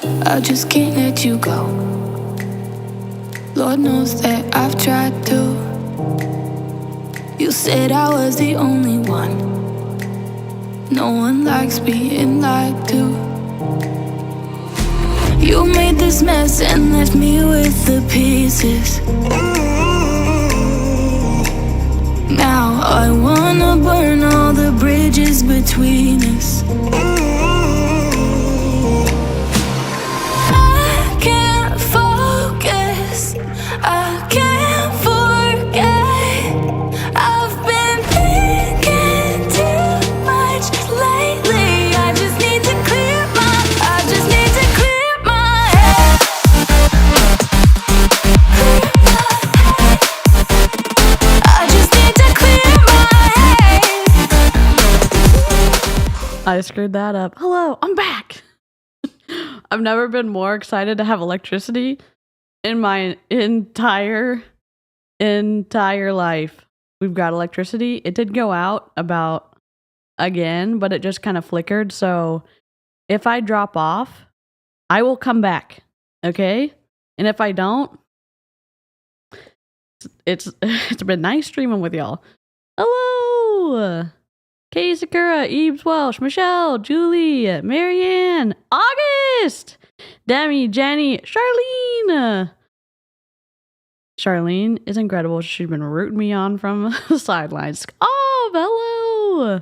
I just can't let you go. Lord knows that I've tried to. You said I was the only one. No one likes being lied to. You made this mess and left me with the pieces. Now I wanna burn all the bridges between us. I can't focus, I can't forget. I've been thinking too much lately. I just need to clear my head. I just need to clear my head. I screwed that up. Hello, I'm back. I've never been more excited to have electricity in my entire life. We've got electricity. It did go out about again, but it just kind of flickered. So if I drop off, I will come back. Okay? And if I don't, it's been nice streaming with y'all. Hello! Kay Sakura, Eves Welsh, Michelle, Julie, Marianne, August, Demi, Jenny, Charlene. Charlene is incredible. She's been rooting me on from the sidelines. Oh, hello.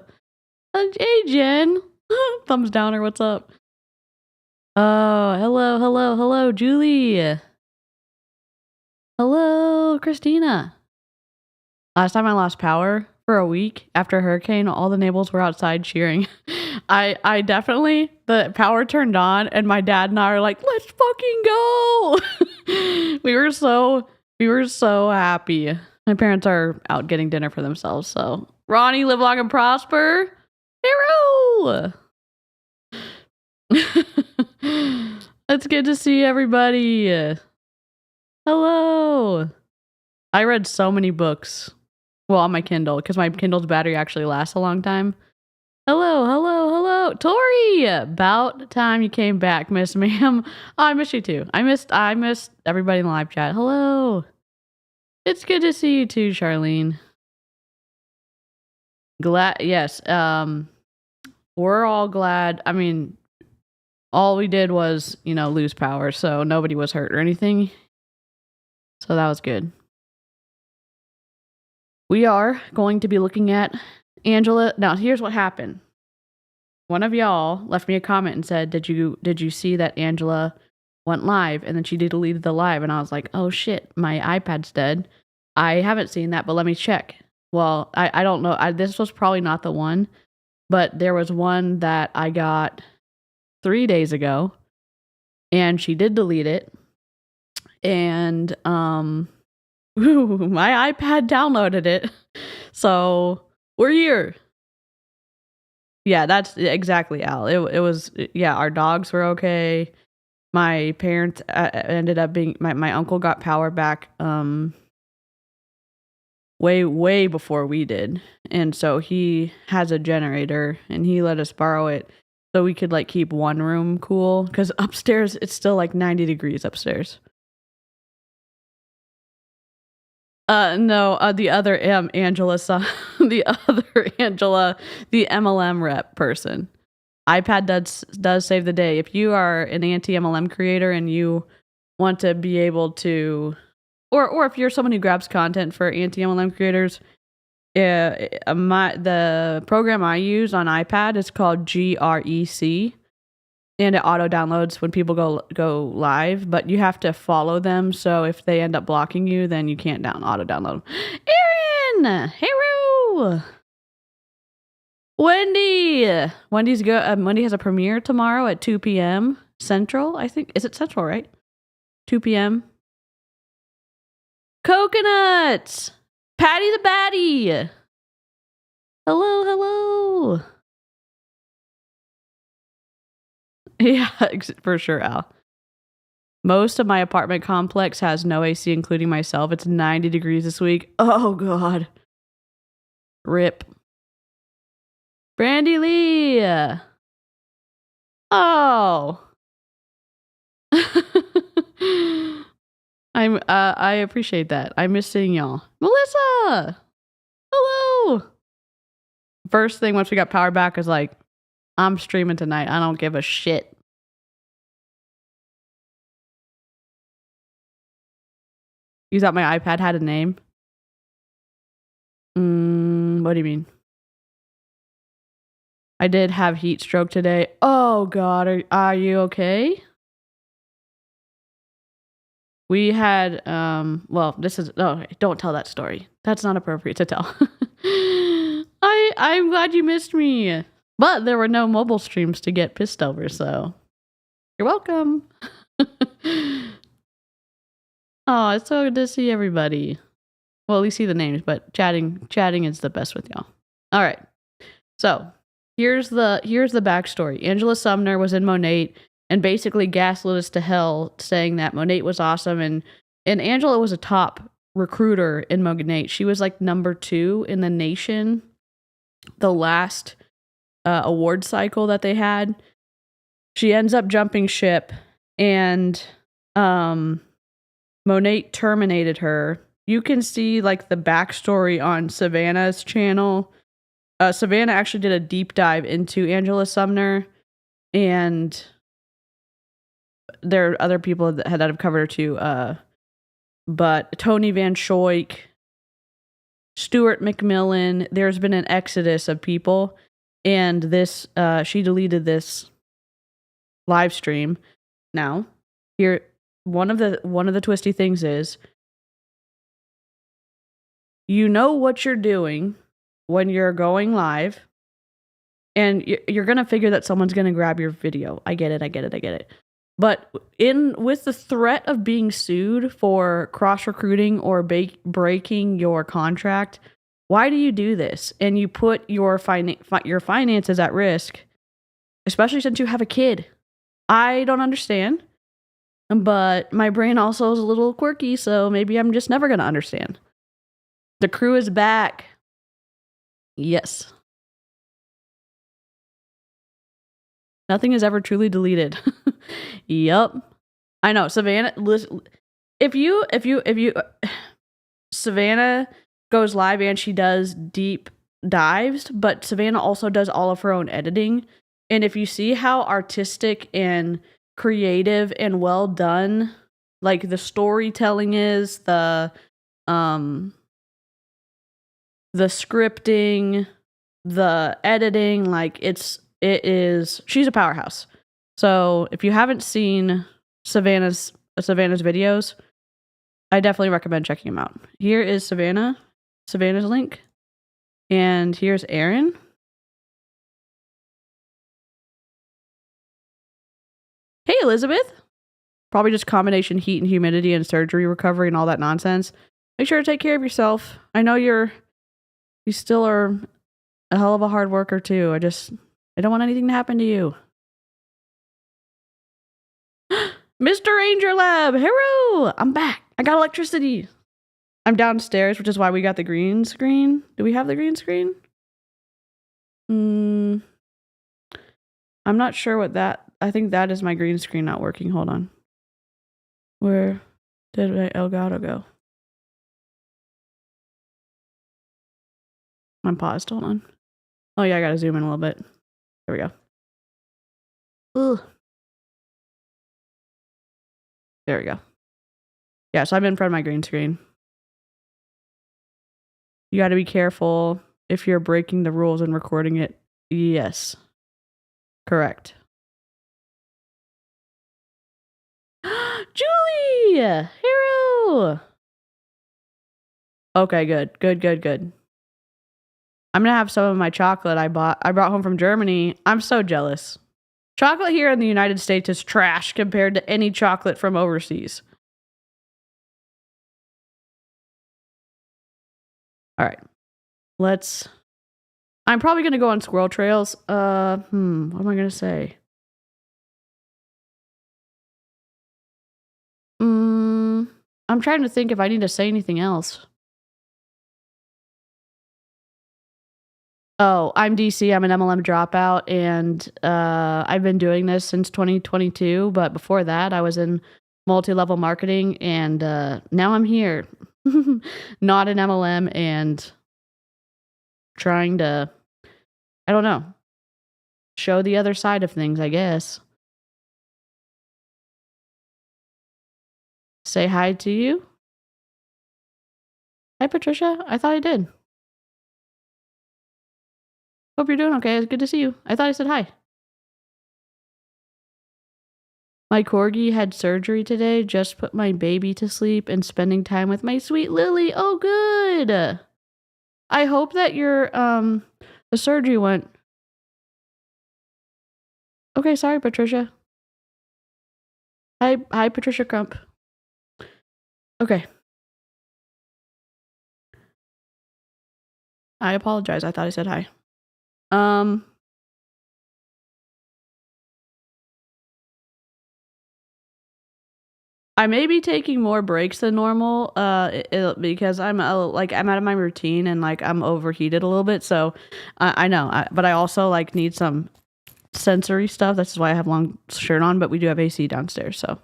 Hey, Jen. Thumbs down or what's up? Oh, hello, Julie. Hello, Christina. Last time I lost power for a week after a hurricane, all the neighbors were outside cheering. I definitely, the power turned on and my dad and I are like, let's fucking go. we were so happy. My parents are out getting dinner for themselves. So Ronnie, live long and prosper. Hero. It's good to see everybody. Hello. I read so many books. Well, on my Kindle, because my Kindle's battery actually lasts a long time. Hello. Tori! About time you came back, Miss Ma'am. Oh, I missed you too. I missed everybody in the live chat. Hello. It's good to see you too, Charlene. Yes. We're all glad. I mean, all we did was, lose power, so nobody was hurt or anything. So that was good. We are going to be looking at Angela. Now, here's what happened. One of y'all left me a comment and said, did you see that Angela went live? And then she deleted the live. And I was like, oh shit, my iPad's dead. I haven't seen that, but let me check. Well, I don't know. This was probably not the one, but there was one that I got 3 days ago and she did delete it. And, my iPad downloaded it. So we're here. Yeah, that's exactly, Al. It was, yeah, our dogs were okay. My parents ended up being, my uncle got power back way before we did. And so he has a generator and he let us borrow it so we could keep one room cool. Because upstairs, it's still 90 degrees upstairs. No, the other Angela, the other Angela, the MLM rep person. iPad does save the day. If you are an anti-MLM creator and you want to be able to, or if you're someone who grabs content for anti-MLM creators, the program I use on iPad is called GREC. And it auto downloads when people go live, but you have to follow them. So if they end up blocking you, then you can't auto download them. Erin, hello. Wendy, Wendy has a premiere tomorrow at 2 p.m. Central. I think is it Central, right? 2 p.m. Coconuts, Patty the Batty. Hello. Yeah, for sure, Al. Most of my apartment complex has no AC, including myself. It's 90 degrees this week. Oh, God. Rip. Brandy Lee. Oh. I appreciate that. I miss seeing y'all. Melissa! Hello! First thing once we got power back is like, I'm streaming tonight. I don't give a shit. You thought my iPad had a name? What do you mean? I did have heat stroke today. Oh God, are you okay? We had well, this is don't tell that story. That's not appropriate to tell. I'm glad you missed me. But there were no mobile streams to get pissed over, so you're welcome. Oh, it's so good to see everybody. Well, at least see the names, but chatting is the best with y'all. All right. So here's the backstory. Angela Sumner was in Monate and basically gaslit us to hell, saying that Monate was awesome, and Angela was a top recruiter in Monate. She was like number 2 in the nation. The last award cycle that they had, she ends up jumping ship, and Monate terminated her. You can see like the backstory on Savannah's channel. Savannah actually did a deep dive into Angela Sumner, and there are other people that have covered her too. But Tony Van Schoik, Stuart McMillan, there's been an exodus of people, and this she deleted this live stream. Now, here one of the twisty things is, you know what you're doing when you're going live, and you're gonna figure that someone's gonna grab your video. I get it. But with the threat of being sued for cross recruiting or breaking your contract, why do you do this? And you put your finances at risk, especially since you have a kid. I don't understand, but my brain also is a little quirky, so maybe I'm just never gonna understand. The crew is back. Yes. Nothing is ever truly deleted. Yup. I know. Savannah, if you Savannah goes live and she does deep dives, but Savannah also does all of her own editing. And if you see how artistic and creative and well done, like the storytelling is, the scripting, the editing, like it is, she's a powerhouse. So if you haven't seen Savannah's videos, I definitely recommend checking them out. Here is Savannah's link, and here's Aaron. Hey, Elizabeth. Probably just combination heat and humidity and surgery recovery and all that nonsense. Make sure to take care of yourself. I know you still are a hell of a hard worker too. I don't want anything to happen to you. Mr. Ranger Lab, hero! I'm back. I got electricity. I'm downstairs, which is why we got the green screen. Do we have the green screen? I'm not sure what that... I think that is my green screen not working. Hold on. Where did my Elgato go? I'm paused. Hold on. Oh yeah, I gotta zoom in a little bit. There we go. Ugh. There we go. Yeah, so I'm in front of my green screen. You gotta be careful if you're breaking the rules and recording it. Yes. Correct. Julie! Hero! Okay, good. I'm gonna have some of my chocolate I brought home from Germany. I'm so jealous. Chocolate here in the United States is trash compared to any chocolate from overseas. All right. I'm probably gonna go on squirrel trails. What am I gonna say? I'm trying to think if I need to say anything else. Oh, I'm DC. I'm an MLM dropout, and I've been doing this since 2022. But before that, I was in multi-level marketing, and now I'm here, not an MLM, and trying to, I don't know, show the other side of things, I guess. Say hi to you. Hi, Patricia. I thought I did. Hope you're doing okay. It's good to see you. I thought I said hi. My corgi had surgery today. Just put my baby to sleep and spending time with my sweet Lily. Oh, good. I hope that your the surgery went. Okay, sorry, Patricia. Hi, Patricia Crump. Okay. I apologize. I thought I said hi. I may be taking more breaks than normal, because I'm I'm out of my routine and like I'm overheated a little bit. So I know, but I also like need some sensory stuff. That's why I have long shirt on. But we do have AC downstairs, so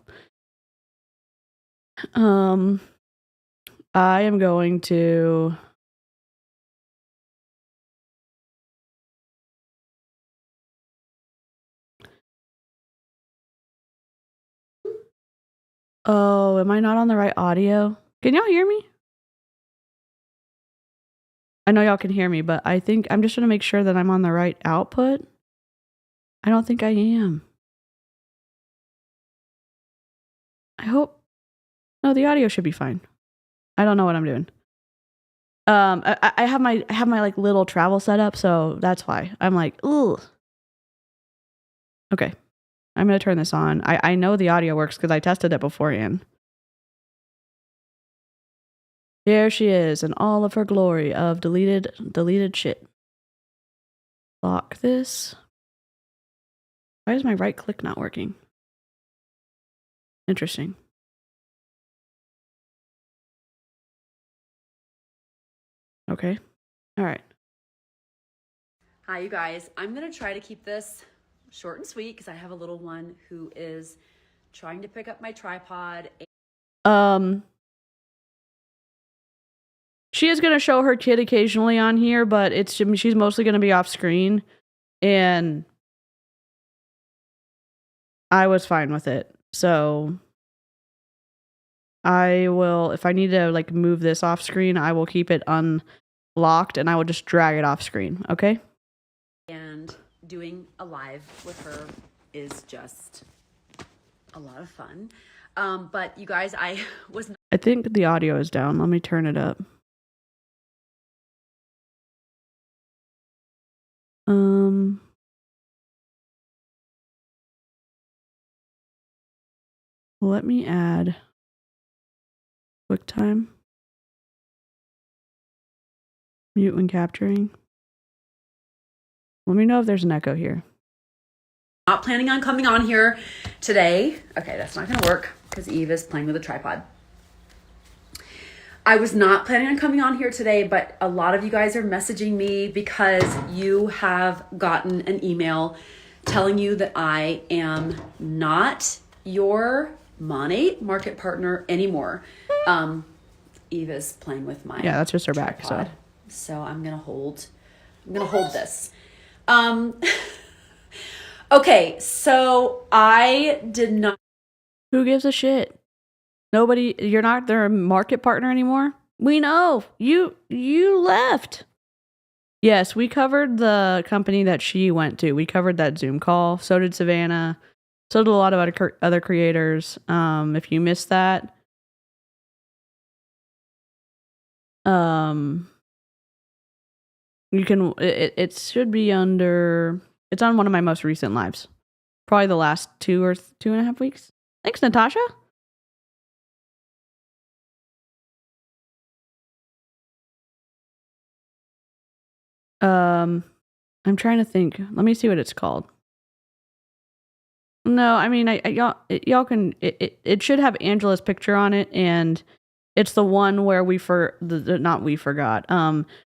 I am going to. Oh, am I not on the right audio? Can y'all hear me? I know y'all can hear me, but I think I'm just going to make sure that I'm on the right output. I don't think I am. I hope. No, the audio should be fine. I don't know what I'm doing. I have my like little travel setup, so that's why I'm like, ooh. Okay, I'm gonna turn this on. I know the audio works because I tested it beforehand. There she is in all of her glory of deleted shit. Lock this. Why is my right click not working? Interesting. Okay. All right. Hi, you guys. I'm going to try to keep this short and sweet because I have a little one who is trying to pick up my tripod. She is going to show her kid occasionally on here, but she's mostly going to be off screen, and I was fine with it. So I will, if I need to like move this off screen, I will keep it unlocked and I will just drag it off screen. Okay. And doing a live with her is just a lot of fun. But you guys, I think the audio is down. Let me turn it up. Let me add QuickTime. Mute when capturing. Let me know if there's an echo here. not planning on coming on here today. Okay, that's not going to work because Eve is playing with a tripod. I was not planning on coming on here today, but a lot of you guys are messaging me because you have gotten an email telling you that I am not your Monate market partner anymore. Eve is playing with my that's just her tripod. back. So I'm gonna hold this. Okay, so I did not. Who gives a shit? Nobody. You're not their market partner anymore. We know you left. Yes, we covered the company that she went to. We covered that Zoom call. So did Savannah. So did a lot of other creators. If you missed that, you can. It should be under. It's on one of my most recent lives. Probably the last 2 or 2.5 weeks. Thanks, Natasha. I'm trying to think. Let me see what it's called. No, I mean, y'all can. It should have Angela's picture on it, and it's the one where we forgot.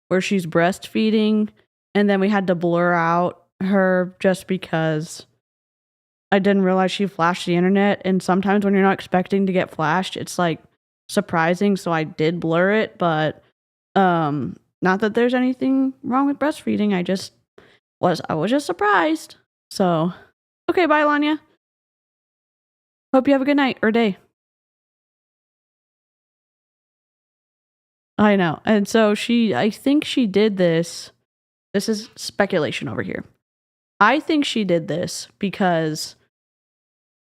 Where she's breastfeeding, And then we had to blur out her just because I didn't realize she flashed the internet. And sometimes when you're not expecting to get flashed, it's like surprising. So I did blur it, but not that there's anything wrong with breastfeeding. I was just surprised. So, okay, bye, Lanya. Hope you have a good night or day. I know. And so I think she did this. This is speculation over here. I think she did this because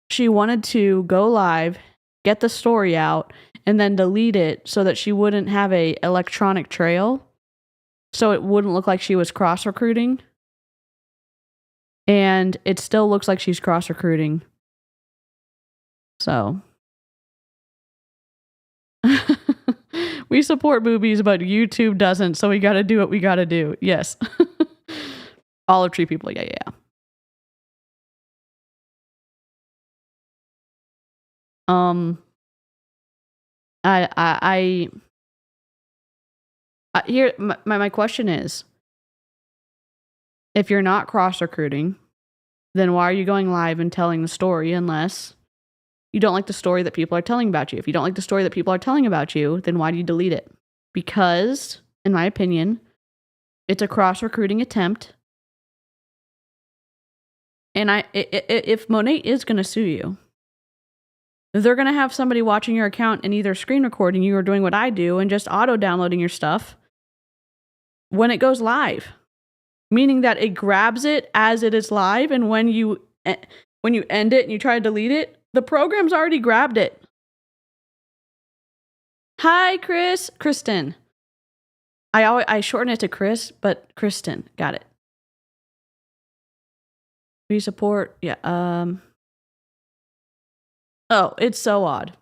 she wanted to go live, get the story out, and then delete it so that she wouldn't have a electronic trail. So it wouldn't look like she was cross-recruiting. And it still looks like she's cross-recruiting. So. We support boobies, but YouTube doesn't, so we gotta do what we gotta do. Yes. Olive tree people, yeah. Here, my question is, if you're not cross-recruiting, then why are you going live and telling the story unless you don't like the story that people are telling about you? If you don't like the story that people are telling about you, then why do you delete it? Because, in my opinion, it's a cross-recruiting attempt. And if Monet is going to sue you, they're going to have somebody watching your account and either screen recording you or doing what I do and just auto-downloading your stuff when it goes live. Meaning that it grabs it as it is live, and when you end it and you try to delete it, the program's already grabbed it. Hi, Kristen. I shorten it to Chris, but Kristen, got it. We support, yeah. Oh, it's so odd.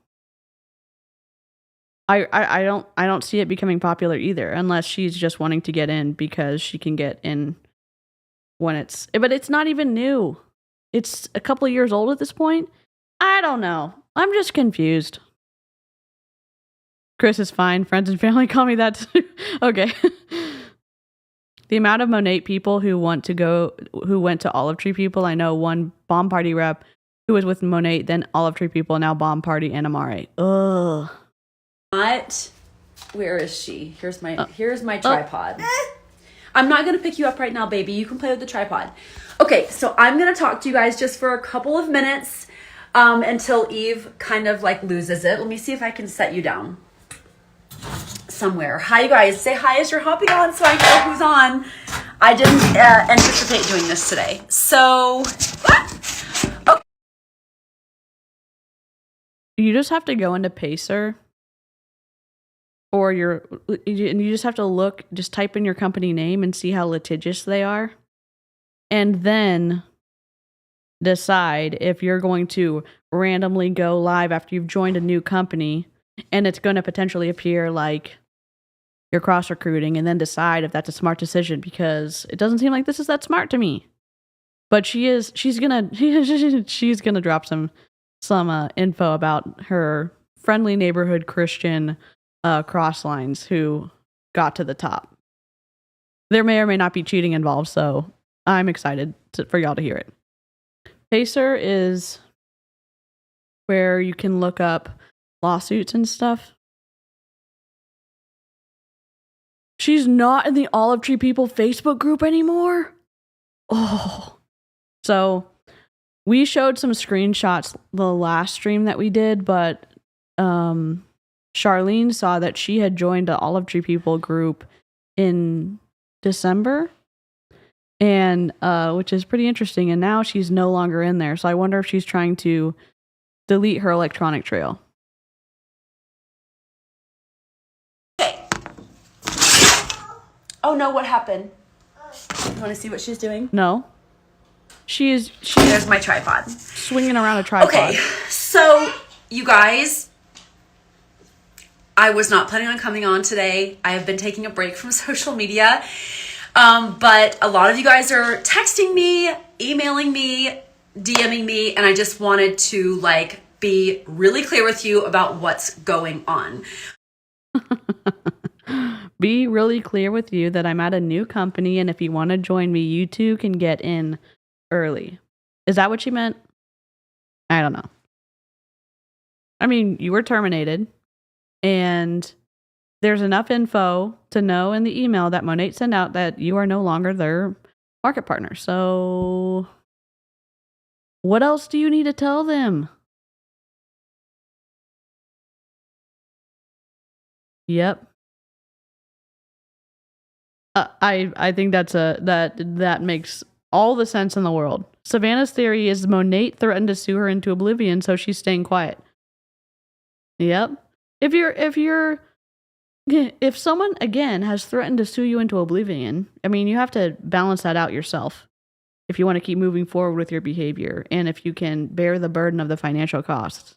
I don't see it becoming popular either, unless she's just wanting to get in because she can get in but it's not even new. It's a couple of years old at this point. I don't know. I'm just confused. Chris is fine. Friends and family call me that too. Okay. The amount of Monet people who went to Olive Tree people. I know one Bomb Party rep who was with Monet, then Olive Tree people, now Bomb Party and Amare. Ugh. What? Where is she? Here's my tripod. I'm not going to pick you up right now, baby. You can play with the tripod. Okay, so I'm going to talk to you guys just for a couple of minutes until Eve kind of like loses it. Let me see if I can set you down somewhere. Hi, you guys. Say hi as you're hopping on so I know who's on. I didn't anticipate doing this today. So, okay. You just have to go into Pacer. Or you just have to just type in your company name and see how litigious they are. And then decide if you're going to randomly go live after you've joined a new company and it's going to potentially appear like you're cross-recruiting, and then decide if that's a smart decision, because it doesn't seem like this is that smart to me. But she's gonna drop some info about her friendly neighborhood Christian cross lines who got to the top. There may or may not be cheating involved, so I'm excited for y'all to hear it. Pacer is where you can look up lawsuits and stuff. She's not in the Olive Tree People Facebook group anymore. Oh. So we showed some screenshots the last stream that we did, but Charlene saw that she had joined the Olive Tree People group in December, and which is pretty interesting. And now she's no longer in there. So I wonder if she's trying to delete her electronic trail. Okay. Oh no, what happened? You want to see what she's doing? No. She's There's my tripod. Swinging around a tripod. Okay, so you guys, I was not planning on coming on today. I have been taking a break from social media. But a lot of you guys are texting me, emailing me, DMing me, and I just wanted to like be really clear with you about what's going on. be really clear with you that I'm at a new company, and if you want to join me, you two can get in early. Is that what she meant? I don't know. I mean, you were terminated, and there's enough info to know in the email that Monat sent out that you are no longer their market partner. So what else do you need to tell them? Yep. I think that makes all the sense in the world. Savannah's theory is Monat threatened to sue her into oblivion, so she's staying quiet. Yep. If someone again has threatened to sue you into oblivion, I mean, you have to balance that out yourself if you want to keep moving forward with your behavior and if you can bear the burden of the financial costs.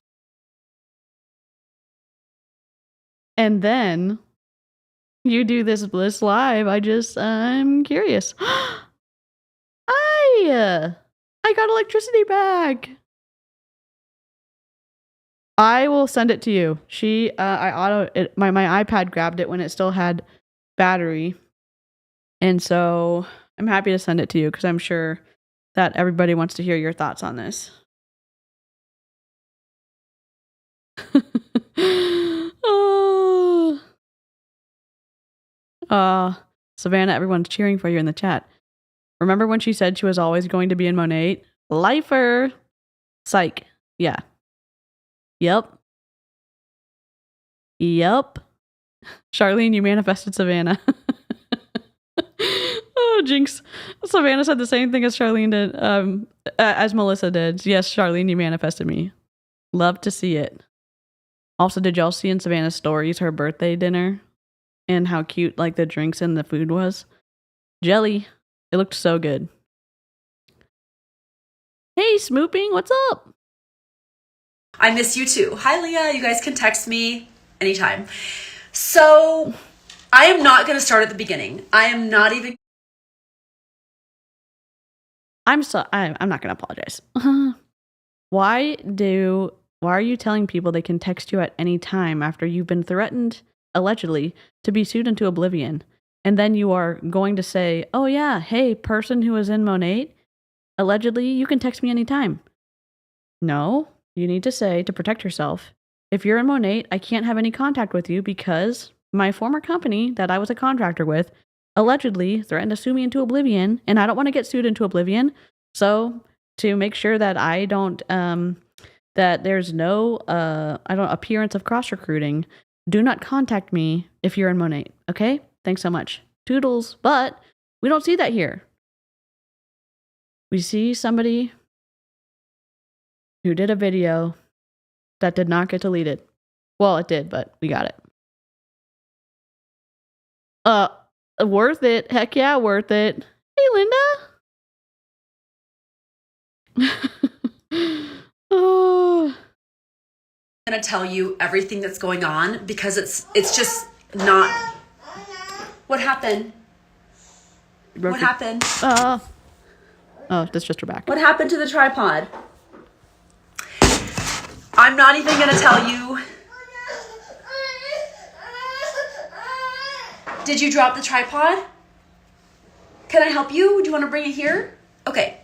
And then you do this Bliss live. I'm curious. I got electricity back. I will send it to you. My iPad grabbed it when it still had battery. And so I'm happy to send it to you because I'm sure that everybody wants to hear your thoughts on this. Savannah, everyone's cheering for you in the chat. Remember when she said she was always going to be in Monat? Lifer. Psych. Yeah. Yep. Charlene, you manifested Savannah. Oh, jinx. Savannah said the same thing as Charlene did, as Melissa did. Yes, Charlene, you manifested me. Love to see it. Also, did y'all see in Savannah's stories her birthday dinner? And how cute, like, the drinks and the food was? Jelly. It looked so good. Hey, Smooping, what's up? I miss you too. Hi, Leah. You guys can text me anytime. So, I am not going to start at the beginning. I am not even... I'm not going to apologize. Why are you telling people they can text you at any time after you've been threatened, allegedly, to be sued into oblivion? And then you are going to say, oh yeah, hey, person who is in Monat, allegedly, you can text me anytime. No, you need to say, to protect yourself, if you're in Monat, I can't have any contact with you because my former company that I was a contractor with allegedly threatened to sue me into oblivion, and I don't want to get sued into oblivion. So to make sure that I don't, that there's no, appearance of cross-recruiting, do not contact me if you're in Monat, okay? Thanks so much. Toodles. But we don't see that here. We see somebody who did a video that did not get deleted. Well, it did, but we got it. Worth it. Heck yeah, worth it. Hey, Linda. Oh. I'm going to tell you everything that's going on because it's just not... What happened? What happened? Oh, that's just her back. What happened to the tripod? I'm not even going to tell you. Did you drop the tripod? Can I help you? Do you want to bring it here? Okay.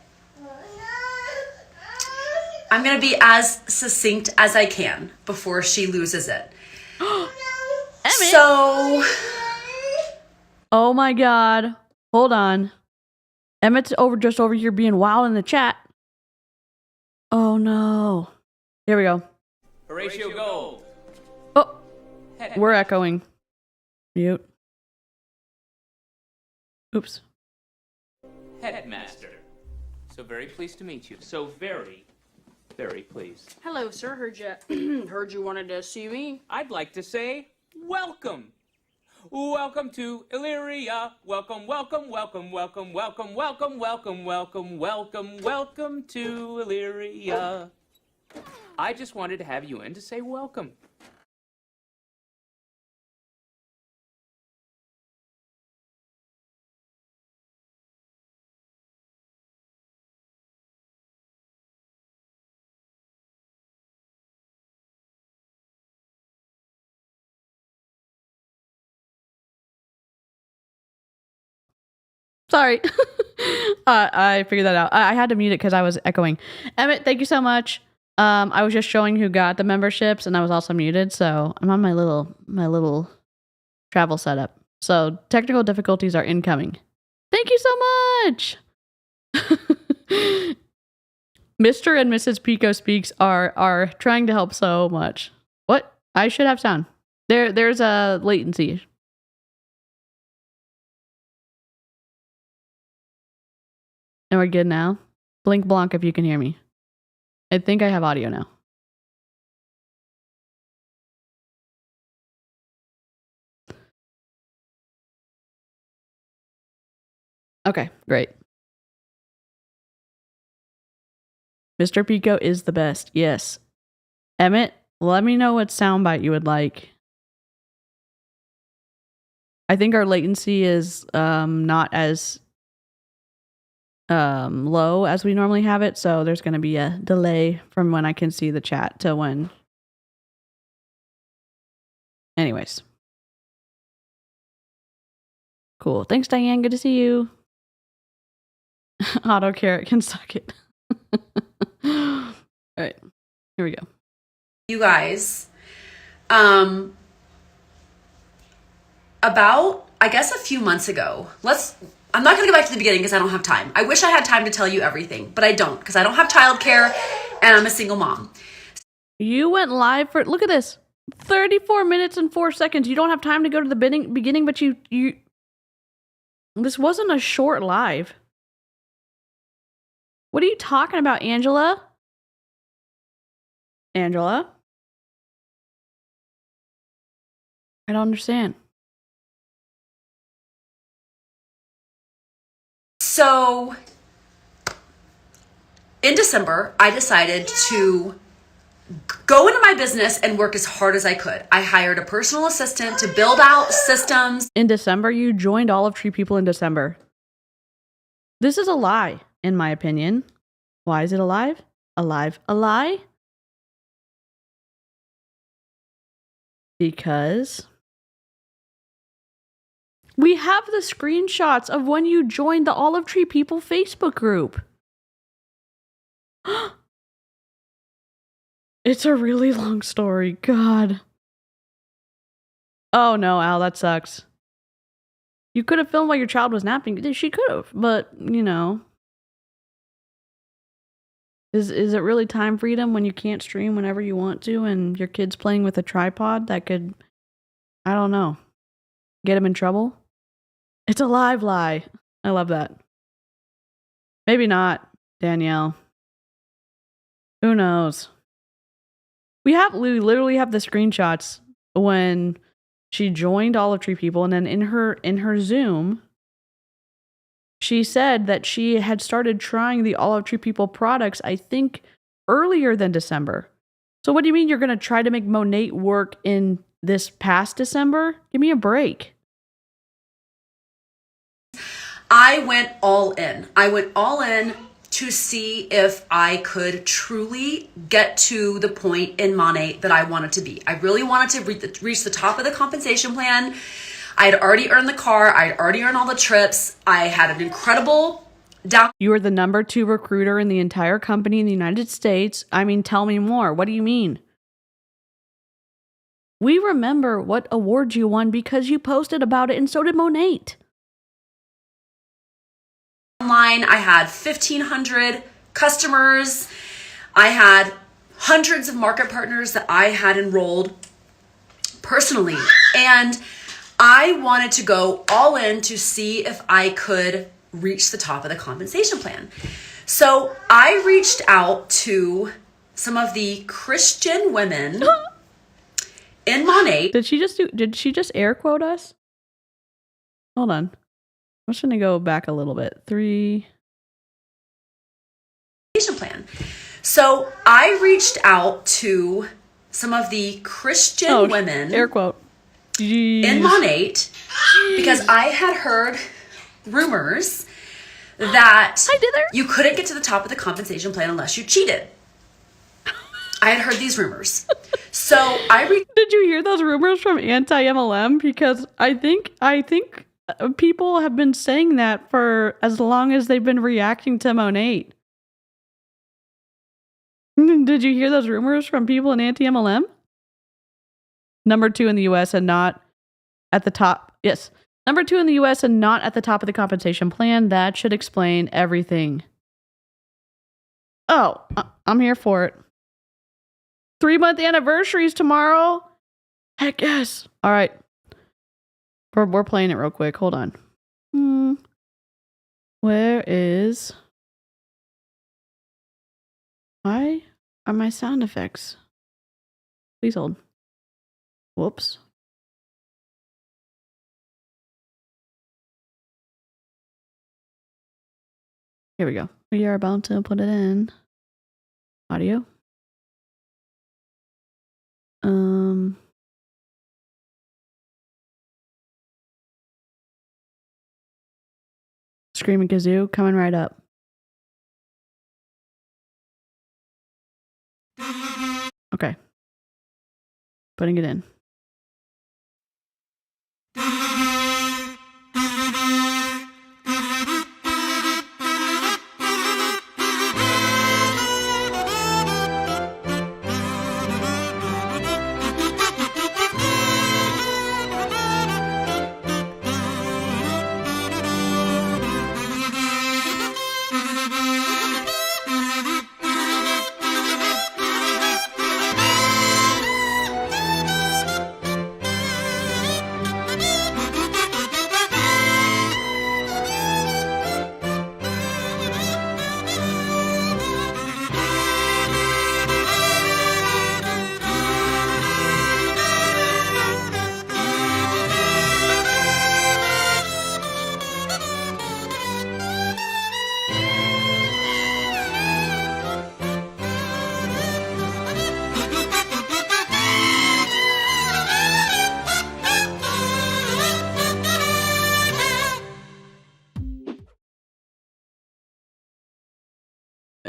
I'm going to be as succinct as I can before she loses it. So... Oh my god. Hold on. Emmett's just over here being wild in the chat. Oh no. Here we go. Horatio Gold. Oh. We're echoing. Mute. Oops. Headmaster. So very pleased to meet you. So very, very pleased. Hello, sir. Heard you wanted to see me. I'd like to say welcome. Welcome to Illyria. Welcome, welcome, welcome, welcome, welcome, welcome, welcome, welcome, welcome, welcome to Illyria. I just wanted to have you in to say welcome. Sorry. I figured that out. I had to mute it because I was echoing. Emmett, thank you so much. I was just showing who got the memberships, and I was also muted, so I'm on my little travel setup. So technical difficulties are incoming. Thank you so much. Mr. and Mrs. Pico Speaks are trying to help so much. What? I should have sound. There's a latency. And we're good now. Blink Blanc if you can hear me. I think I have audio now. Okay, great. Mr. Pico is the best. Yes. Emmett, let me know what soundbite you would like. I think our latency is not as low as we normally have it, so there's going to be a delay from when I can see the chat to when. Anyways. Cool. Thanks, Diane. Good to see you. Auto carrot can suck it. All right. Here we go. You guys, about, I guess, a few months ago. I'm not going to go back to the beginning because I don't have time. I wish I had time to tell you everything, but I don't because I don't have childcare and I'm a single mom. You went live for, look at this, 34 minutes and 4 seconds. You don't have time to go to the beginning, but you, this wasn't a short live. What are you talking about, Angela? Angela? I don't understand. So, in December, I decided to go into my business and work as hard as I could. I hired a personal assistant to build out systems. In December, you joined Olive Tree People in December. This is a lie, in my opinion. Why is it alive? A lie? Because we have the screenshots of when you joined the Olive Tree People Facebook group. It's a really long story. God. Oh no, Al, that sucks. You could have filmed while your child was napping. She could have, but, you know. Is it really time freedom when you can't stream whenever you want to and your kid's playing with a tripod that could, I don't know, get him in trouble? It's a live lie. I love that. Maybe not, Danielle. Who knows? We literally have the screenshots when she joined Olive Tree People, and then in her Zoom, she said that she had started trying the Olive Tree People products, I think, earlier than December. So what do you mean you're going to try to make Monate work in this past December? Give me a break. I went all in. I went all in to see if I could truly get to the point in Monate that I wanted to be. I really wanted to reach the top of the compensation plan. I had already earned the car. I had already earned all the trips. I had an incredible down. You were the number 2 recruiter in the entire company in the United States. I mean, tell me more. What do you mean? We remember what awards you won because you posted about it, and so did Monate. Online, I had 1,500 customers. I had hundreds of market partners that I had enrolled personally. And I wanted to go all in to see if I could reach the top of the compensation plan. So I reached out to some of the Christian women in Monate. Did she just air quote us? Hold on. I'm just going to go back a little bit. 3. Plan. So I reached out to some of the Christian women. Air quote. Jeez. In Monate because I had heard rumors that you couldn't get to the top of the compensation plan unless you cheated. I had heard these rumors. So Did you hear those rumors from anti-MLM? Because I think People have been saying that for as long as they've been reacting to Monate. Did you hear those rumors from people in anti-MLM? Number 2 in the US and not at the top. Yes. Number 2 in the US and not at the top of the compensation plan. That should explain everything. Oh, I'm here for it. 3-month anniversaries tomorrow. Heck yes. All right. We're playing it real quick. Hold on. Where is... Why are my sound effects? Please hold. Whoops. Here we go. We are about to put it in. Audio. Screaming Kazoo coming right up. Okay. Putting it in.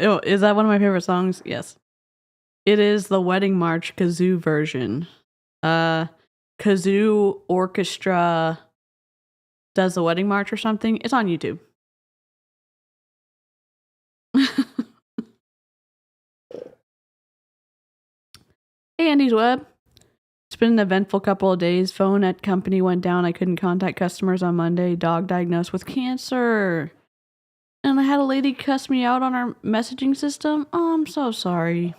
Oh, is that one of my favorite songs? Yes. It is the Wedding March kazoo version. Kazoo Orchestra does the Wedding March or something. It's on YouTube. Hey, Andy's Web. It's been an eventful couple of days. Phone at company went down. I couldn't contact customers on Monday. Dog diagnosed with cancer. And I had a lady cuss me out on our messaging system. Oh, I'm so sorry.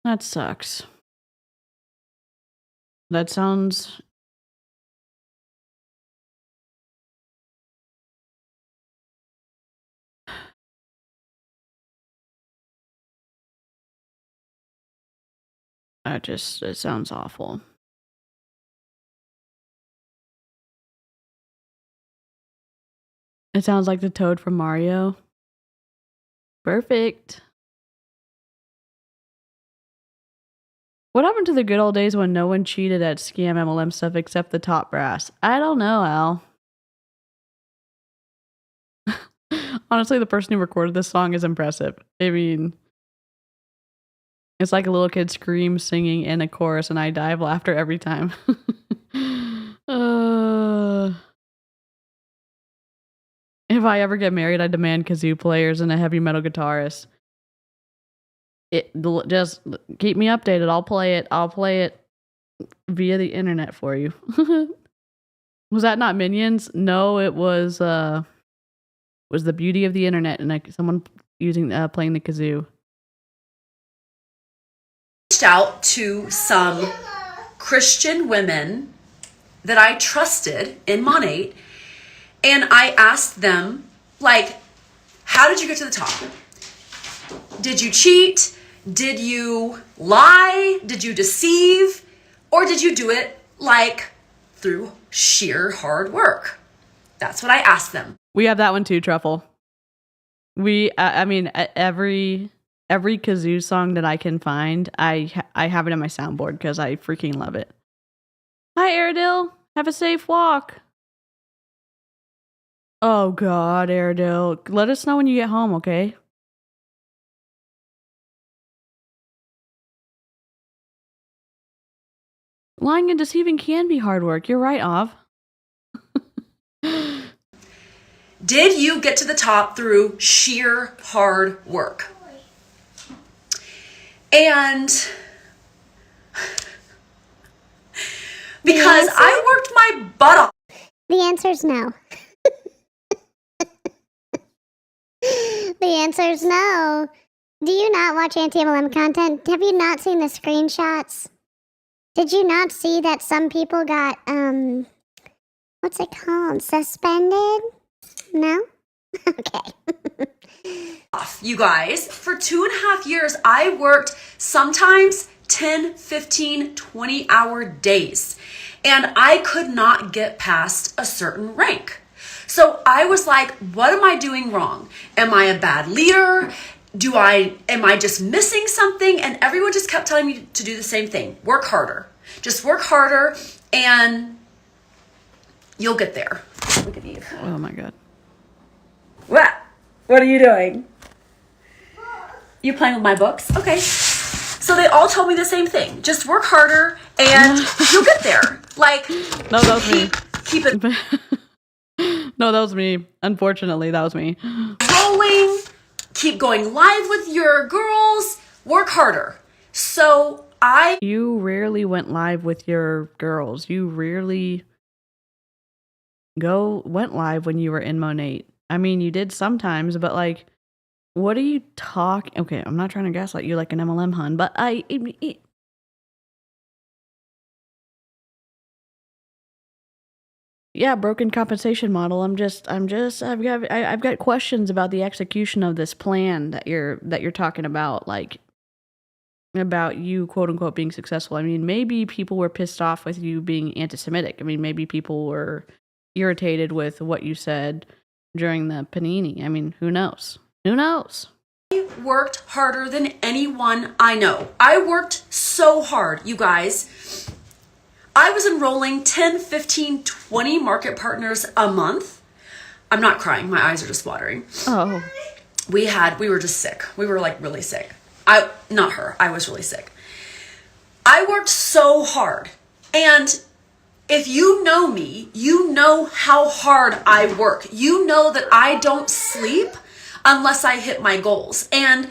That sucks. That sounds... it sounds awful. It sounds like the Toad from Mario. Perfect. What happened to the good old days when no one cheated at scam MLM stuff except the top brass? I don't know, Al. Honestly, the person who recorded this song is impressive. I mean, it's like a little kid scream singing in a chorus, and I die of laughter every time. If I ever get married, I demand kazoo players and a heavy metal guitarist. Just keep me updated. I'll play it. I'll play it via the internet for you. Was that not Minions? No, it was the beauty of the internet and someone playing the kazoo. Reached out to some Christian women that I trusted in Monate, and I asked them, like, how did you get to the top? Did you cheat? Did you lie? Did you deceive? Or did you do it, like, through sheer hard work? That's what I asked them. We have that one too, Truffle. I mean, every kazoo song that I can find, I have it on my soundboard because I freaking love it. Hi, Airedale. Have a safe walk. Oh, God, Airedale. Let us know when you get home, okay? Lying and deceiving can be hard work. You're right, Av. Did you get to the top through sheer hard work? And because I worked my butt off. The answer's no. The answer's no. Do you not watch anti-MLM content? Have you not seen the screenshots? Did you not see that some people got, what's it called? Suspended? No? Okay. You guys, for 2.5 years, I worked sometimes 10, 15, 20-hour days, and I could not get past a certain rank. So I was like, what am I doing wrong? Am I a bad leader? Am I just missing something? And everyone just kept telling me to do the same thing. Work harder. Just work harder and you'll get there. Look at you. Oh my God. What? What are you doing? You playing with my books? Okay. So they all told me the same thing. Just work harder and you'll get there. Like, No, that was me. keep it No, that was me. Unfortunately, that was me. rolling. Keep going live with your girls. Work harder. So You rarely went live with your girls. You rarely went live when you were in Monate. I mean, you did sometimes, but like, what are you talking? Okay, I'm not trying to gaslight you like an MLM hun, but yeah, broken compensation model. I've got questions about the execution of this plan that you're talking about, like about you quote unquote being successful. I mean, maybe people were pissed off with you being anti-Semitic. I mean, maybe people were irritated with what you said during the panini. I mean, who knows? Who knows? worked harder than anyone I know. I worked so hard, you guys. I was enrolling 10, 15, 20 market partners a month. I'm not crying. My eyes are just watering. Oh. We were just sick. We were like really sick. Not her. I was really sick. I worked so hard. And if you know me, you know how hard I work. You know that I don't sleep unless I hit my goals. And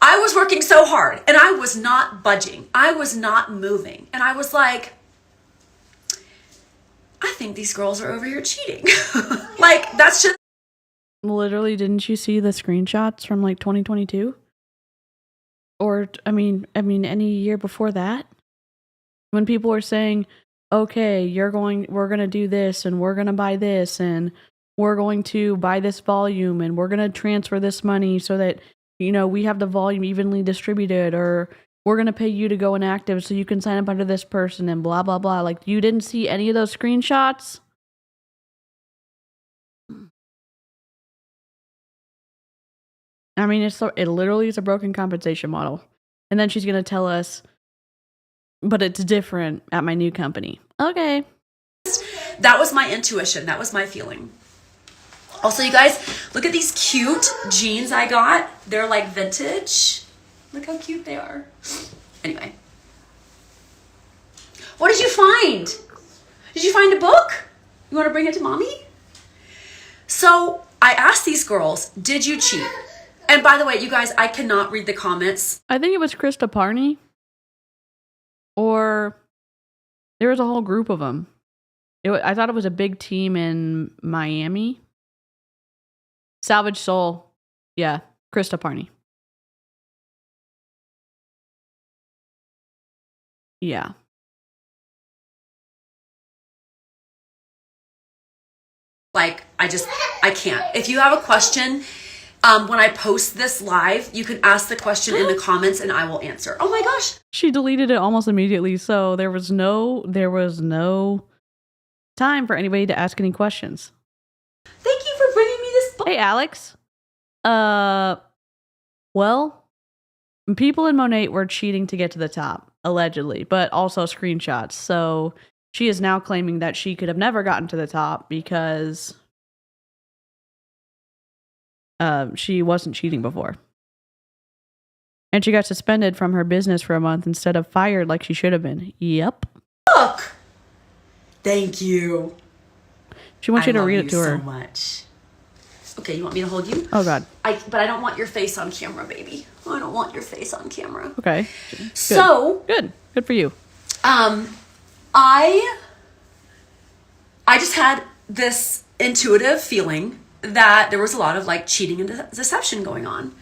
I was working so hard and I was not budging. I was not moving. And I was like, I think these girls are over here cheating. Like, that's just. Literally, didn't you see the screenshots from like 2022? Or, I mean, any year before that? When people were saying, okay, we're going to do this and we're going to buy this and we're going to buy this volume and we're going to transfer this money so that, you know, we have the volume evenly distributed, or we're going to pay you to go inactive so you can sign up under this person and blah, blah, blah. Like, you didn't see any of those screenshots? I mean, it literally is a broken compensation model. And then she's going to tell us, but it's different at my new company. Okay. That was my intuition. That was my feeling. Also, you guys, look at these cute jeans I got. They're like vintage. Look how cute they are. Anyway. What did you find? Did you find a book? You want to bring it to mommy? So I asked these girls, did you cheat? And by the way, you guys, I cannot read the comments. I think it was Krista Parney. Or there was a whole group of them. I thought it was a big team in Miami. Salvage Soul. Yeah, Krista Parney. Yeah. Like, I can't. If you have a question, when I post this live, you can ask the question in the comments and I will answer. Oh my gosh. She deleted it almost immediately, so there was no time for anybody to ask any questions. Thank you for bringing me this book. Hey, Alex. Well, people in Monate were cheating to get to the top, allegedly, but also screenshots. So she is now claiming that she could have never gotten to the top because she wasn't cheating before. And she got suspended from her business for a month instead of fired like she should have been. Yep. Look. Thank you. She wants you to read it to her. So much. Okay, you want me to hold you? Oh God. But I don't want your face on camera, baby. I don't want your face on camera. Okay. So Good for you. I just had this intuitive feeling that there was a lot of like cheating and deception going on.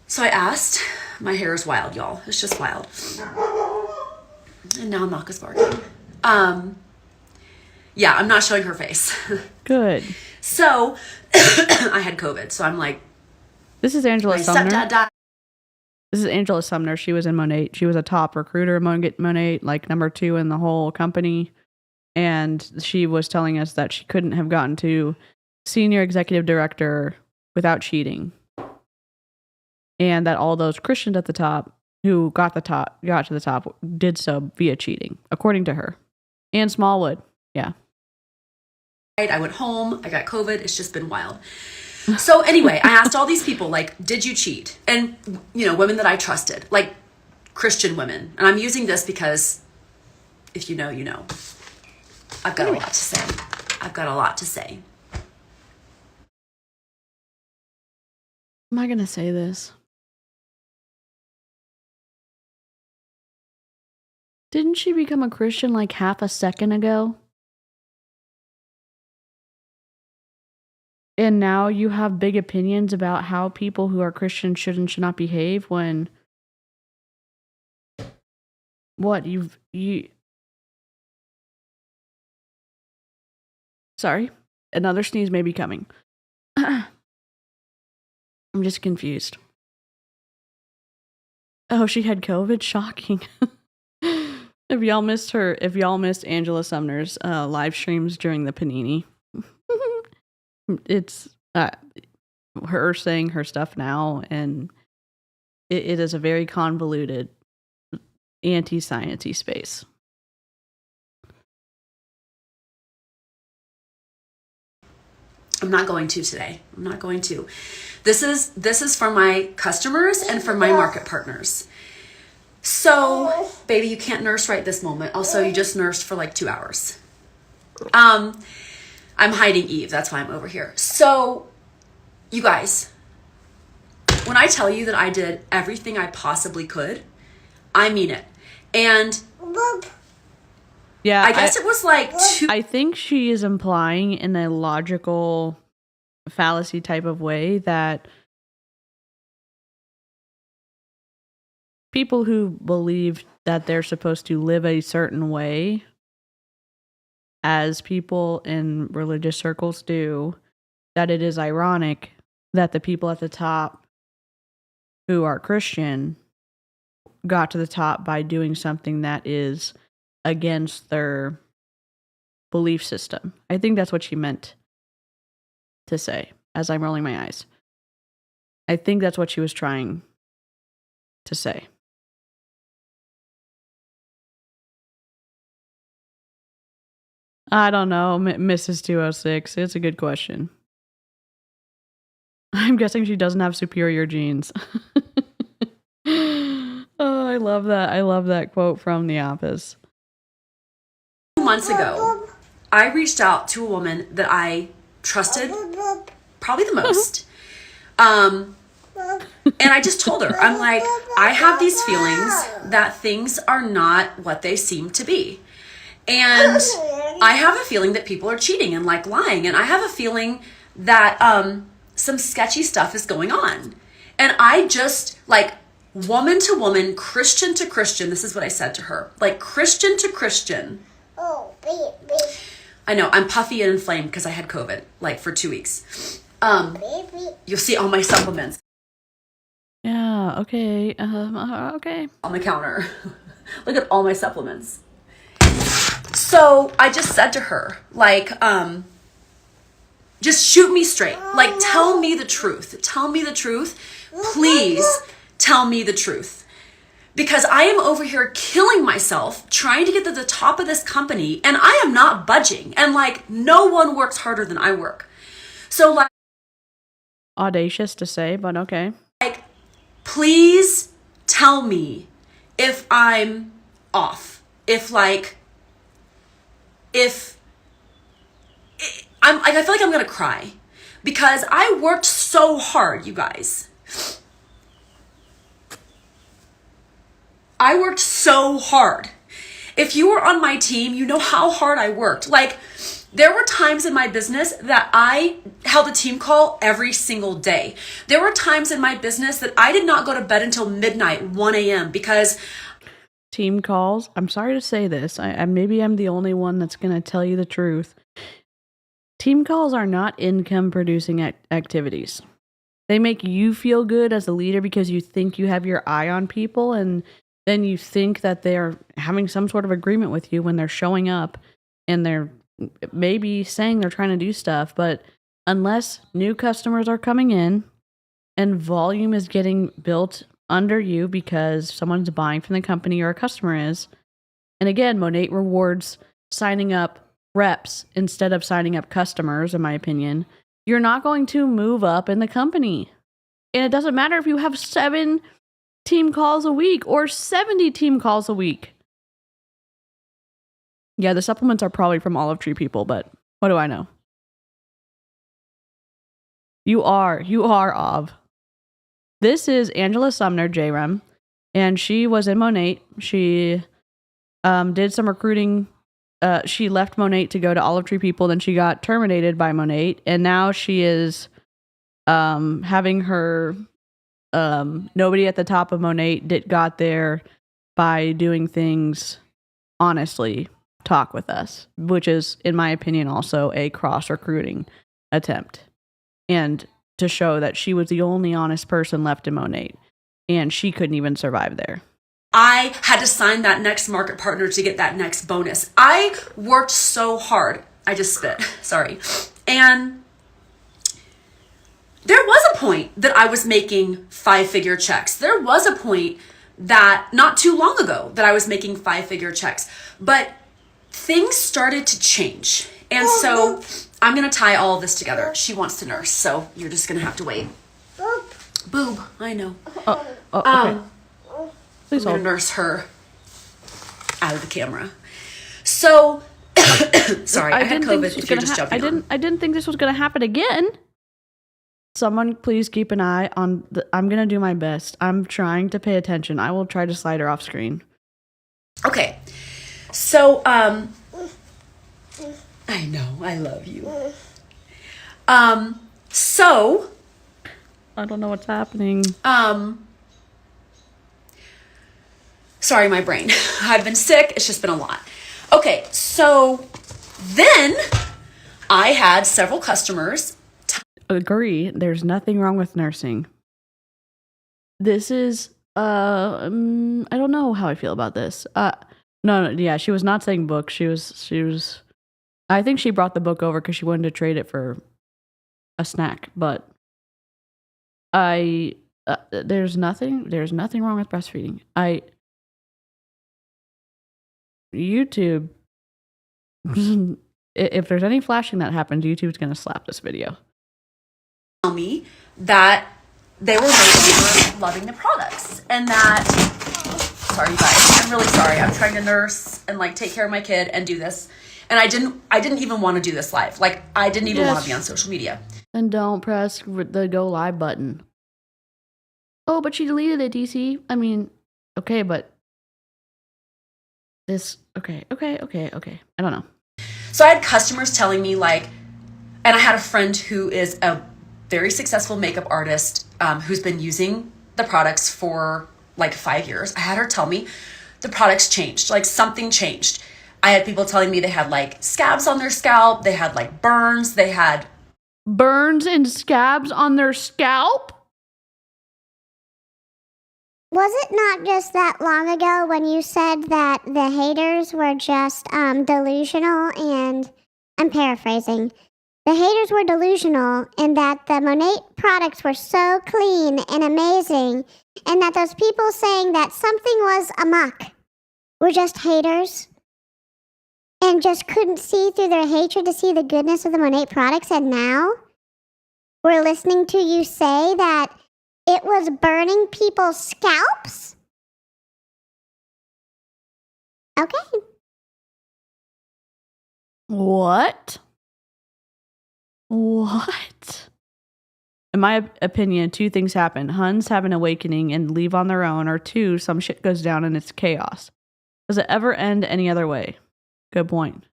So I asked, my hair is wild, y'all. It's just wild. And now Maka's barking. Yeah, I'm not showing her face. Good. So I had COVID. So I'm like, This is Angela my Sumner. stepdad died. This is Angela Sumner. She was in Monate. She was a top recruiter among Monate, like number 2 in the whole company. And she was telling us that she couldn't have gotten to senior executive director without cheating. And that all those Christians at the top who got to the top did so via cheating, according to her. And Smallwood. Yeah. I went home. I got COVID. It's just been wild. So anyway, I asked all these people, like, did you cheat? And, you know, women that I trusted, like Christian women. And I'm using this because if you know, you know. I've got a lot to say. I've got a lot to say. Am I going to say this? Didn't she become a Christian like half a second ago? And now you have big opinions about how people who are Christian should and should not behave when what you sorry, another sneeze may be coming. I'm just confused. Oh, she had COVID? Shocking. If y'all missed Angela Sumner's live streams during the Panini, it's her saying her stuff now, and it is a very convoluted anti-science-y space. I'm not going to today. I'm not going to. This is for my customers and for my market partners. So, baby, you can't nurse right this moment. Also, you just nursed for like 2 hours. I'm hiding Eve. That's why I'm over here. So, you guys, when I tell you that I did everything I possibly could, I mean it. And yeah, I guess it was like I think she is implying in a logical fallacy type of way that people who believe that they're supposed to live a certain way, as people in religious circles do, that it is ironic that the people at the top who are Christian got to the top by doing something that is against their belief system. I think that's what she meant to say as I'm rolling my eyes. I think that's what she was trying to say. I don't know, Mrs. 206. It's a good question. I'm guessing she doesn't have superior genes. Oh, I love that. I love that quote from The Office. 2 months ago, I reached out to a woman that I trusted probably the most. And I just told her, I'm like, I have these feelings that things are not what they seem to be. And I have a feeling that people are cheating and like lying. And I have a feeling that some sketchy stuff is going on. And I just like woman to woman, Christian to Christian. This is what I said to her. Like Christian to Christian. Oh, baby. I know I'm puffy and inflamed because I had COVID like for 2 weeks. Baby. You'll see all my supplements. Yeah, okay. Okay. On the counter. Look at all my supplements. So I just said to her, like, just shoot me straight. Like, tell me the truth. Tell me the truth. Please tell me the truth. Because I am over here killing myself trying to get to the top of this company and I am not budging. And like, no one works harder than I work. So like, Audacious to say, but okay. like, please tell me if I'm off. I'm like, I feel like I'm gonna cry, because I worked so hard, you guys. I worked so hard. If you were on my team, you know how hard I worked. Like, there were times in my business that I held a team call every single day. There were times in my business that I did not go to bed until midnight, 1 a.m. because Team calls. I'm sorry to say this. Maybe I'm the only one that's going to tell you the truth. Team calls are not income producing activities. They make you feel good as a leader because you think you have your eye on people, and then you think that they're having some sort of agreement with you when they're showing up and they're maybe saying they're trying to do stuff. But unless new customers are coming in and volume is getting built under you because someone's buying from the company or a customer is, and again, Monat rewards signing up reps instead of signing up customers, in my opinion, you're not going to move up in the company. And it doesn't matter if you have 7 team calls a week or 70 team calls a week. Yeah, the supplements are probably from Olive Tree people, but what do I know? You are Ov. This is Angela Sumner, JREM, and she was in Monat. She did some recruiting. She left Monat to go to Olive Tree people, then she got terminated by Monat, and now she is having her nobody at the top of Monat got there by doing things honestly. Talk with us, which is, in my opinion, also a cross recruiting attempt, and to show that she was the only honest person left in Monat, and she couldn't even survive there. I had to sign that next market partner to get that next bonus. I worked so hard. I just spit. Sorry. And there was a point that I was making 5-figure checks. There was a point that not too long ago that I was making 5-figure checks. But things started to change. And so I'm going to tie all of this together. She wants to nurse, so you're just going to have to wait. Boob, I know. Okay. Please I'm hold. going to nurse her out of the camera. So, sorry, I had COVID if you're just jumping on. I didn't think this was going to happen again. Someone please keep an eye on I'm going to do my best. I'm trying to pay attention. I will try to slide her off screen. Okay. So, I know, I love you. So, I don't know what's happening. Sorry, my brain. I've been sick. It's just been a lot. Okay, so then I had several customers. Agree. There's nothing wrong with nursing. This is, I don't know how I feel about this. No, yeah, she was not saying book. She was, I think she brought the book over because she wanted to trade it for a snack, but there's nothing wrong with breastfeeding. YouTube, if there's any flashing that happens, YouTube's going to slap this video. Tell me that they were loving the products and that, sorry you guys, I'm really sorry. I'm trying to nurse and like take care of my kid and do this. And I didn't even want to do this live. Like I didn't even want to be on social media. And don't press the go live button. Oh, but she deleted it, DC. I mean, okay, but this, okay. I don't know. So I had customers telling me like, and I had a friend who is a very successful makeup artist who's been using the products for like 5 years. I had her tell me the products changed, like something changed. I had people telling me they had like scabs on their scalp. They had like burns. They had burns and scabs on their scalp. Was it not just that long ago when you said that the haters were just delusional, and I'm paraphrasing, the haters were delusional and that the Monat products were so clean and amazing, and that those people saying that something was amok were just haters and just couldn't see through their hatred to see the goodness of the Monat products, and now we're listening to you say that it was burning people's scalps? Okay. What? In my opinion, two things happen. Huns have an awakening and leave on their own, or two, some shit goes down and it's chaos. Does it ever end any other way? Good point.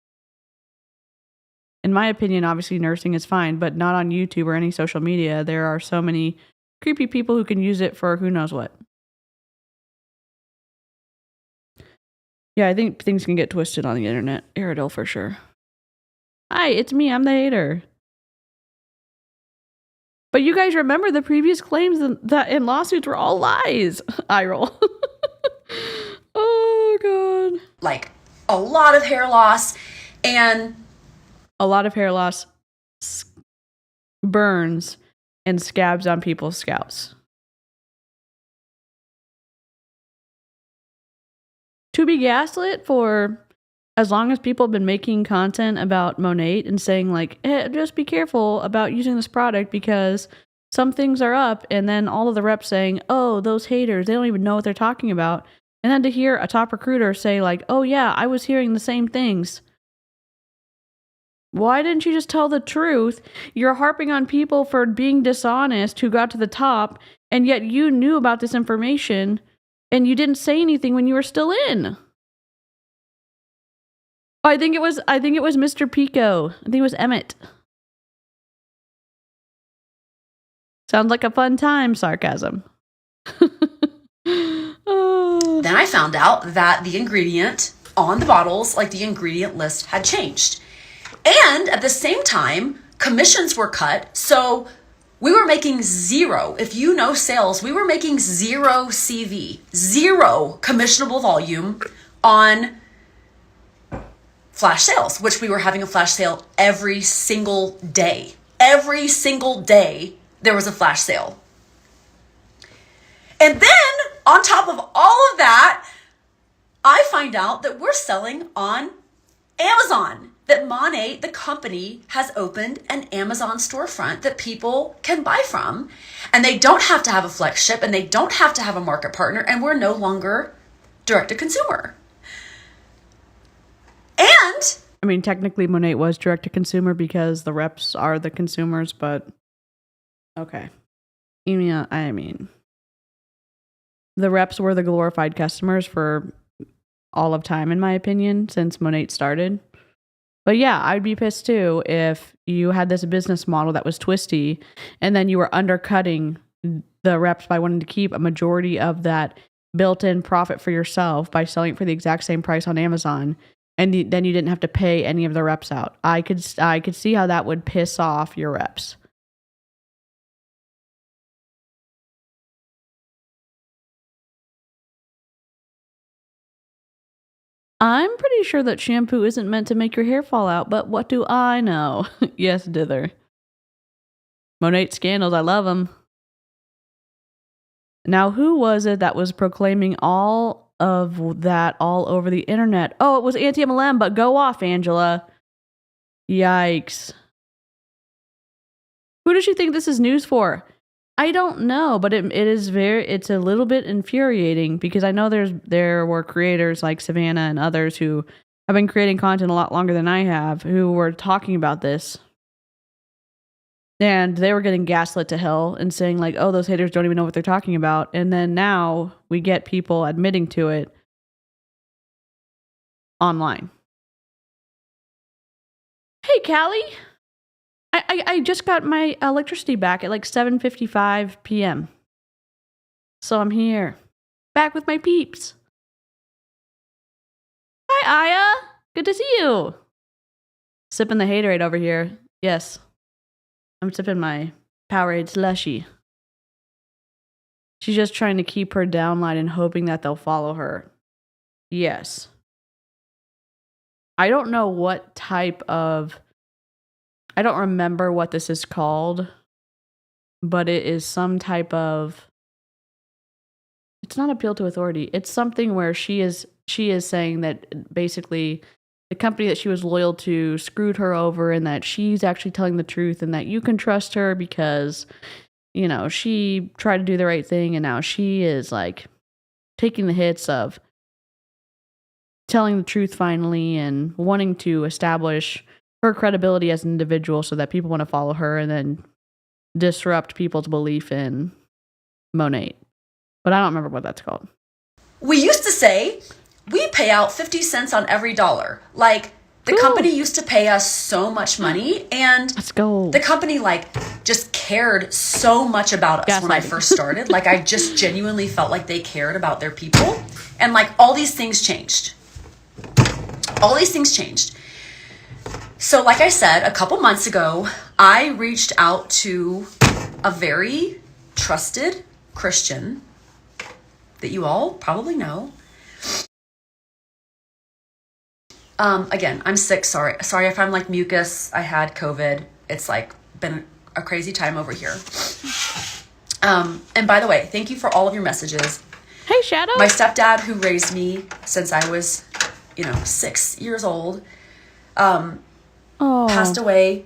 In my opinion, obviously nursing is fine, but not on YouTube or any social media. There are so many creepy people who can use it for who knows what. Yeah, I think things can get twisted on the internet. Aerodil for sure. Hi, it's me. I'm the hater. But you guys remember the previous claims that in lawsuits were all lies. Eye roll. Oh, God. Like a lot of hair loss and A lot of hair loss, burns, and scabs on people's scalps. To be gaslit for as long as people have been making content about Monat and saying like, just be careful about using this product because some things are up, and then all of the reps saying, oh, those haters, they don't even know what they're talking about. And then to hear a top recruiter say like, oh yeah, I was hearing the same things. Why didn't you just tell the truth? You're harping on people for being dishonest who got to the top, and yet you knew about this information and you didn't say anything when you were still in. Oh, I think it was Mr. Pico. I think it was Emmett. Sounds like a fun time, sarcasm. Oh. then I found out that the ingredient on the bottles, like the ingredient list had changed. And at the same time, commissions were cut. So we were making zero. If you know sales, we were making zero CV, zero commissionable volume on flash sales, which we were having a flash sale every single day. Every single day, there was a flash sale. And then, on top of all of that, I find out that we're selling on Amazon. That Monat, the company, has opened an Amazon storefront that people can buy from. And they don't have to have a flex ship, and they don't have to have a market partner, and we're no longer direct to consumer. And I mean, technically Monat was direct to consumer because the reps are the consumers, but okay. I mean, the reps were the glorified customers for all of time, in my opinion, since Monat started. But yeah, I'd be pissed too if you had this business model that was twisty and then you were undercutting the reps by wanting to keep a majority of that built-in profit for yourself by selling it for the exact same price on Amazon, and then you didn't have to pay any of the reps out. I could see how that would piss off your reps. I'm pretty sure that shampoo isn't meant to make your hair fall out, but what do I know? Yes, dither. Monat scandals, I love them. Now, who was it that was proclaiming all of that all over the internet? Oh, it was anti-MLM, but go off, Angela. Yikes. Who does she think this is news for? I don't know, but it's a little bit infuriating because I know there were creators like Savannah and others who have been creating content a lot longer than I have who were talking about this. And they were getting gaslit to hell and saying like, oh, those haters don't even know what they're talking about. And then now we get people admitting to it online. Hey, Callie. I just got my electricity back at like 7:55 p.m. So I'm here. Back with my peeps. Hi, Aya. Good to see you. Sipping the haterade over here. Yes. I'm sipping my Powerade slushy. She's just trying to keep her downline and hoping that they'll follow her. Yes. I don't know what type of... I don't remember what this is called, but it is some type of... It's not appeal to authority. It's something where she is saying that basically the company that she was loyal to screwed her over and that she's actually telling the truth and that you can trust her because, you know, she tried to do the right thing and now she is like taking the hits of telling the truth finally and wanting to establish her credibility as an individual so that people want to follow her, and then disrupt people's belief in Monate. But I don't remember what that's called. We used to say we pay out 50 cents on every dollar. Like the company used to pay us so much money, and Let's go. the company like just cared so much about us when I first started. Like I just genuinely felt like they cared about their people, and like all these things changed. So like I said, a couple months ago, I reached out to a very trusted Christian that you all probably know. Again, I'm sick. Sorry if I'm like mucus. I had COVID. It's like been a crazy time over here. And by the way, thank you for all of your messages. Hey, Shadow. My stepdad, who raised me since I was, 6 years old, passed away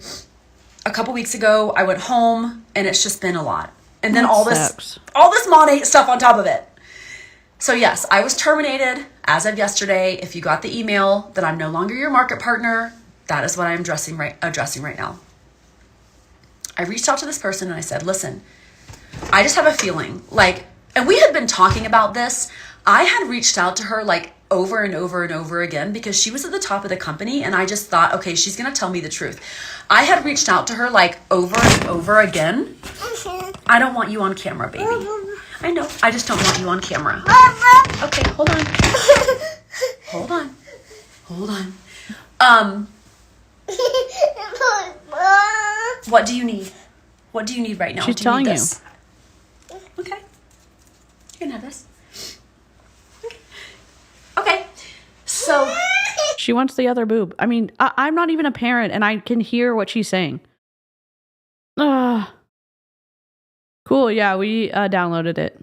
a couple weeks ago. I went home, and it's just been a lot. And then all this Monate stuff on top of it. So yes, I was terminated as of yesterday. If you got the email that I'm no longer your market partner, that is what I'm addressing right now. I reached out to this person and I said, listen, I just have a feeling like, and we had been talking about this. I had reached out to her like over and over and over again because she was at the top of the company, and I just thought, okay, she's going to tell me the truth. I had reached out to her like over and over again. I don't want you on camera, baby. I know. I just don't want you on camera. Okay, hold on. Hold on. What do you need? What do you need right now? She's do you telling need you. this? Okay. You can have this. Okay. So She wants the other boob. I mean, I'm not even a parent, and I can hear what she's saying. Cool. Yeah, we downloaded it.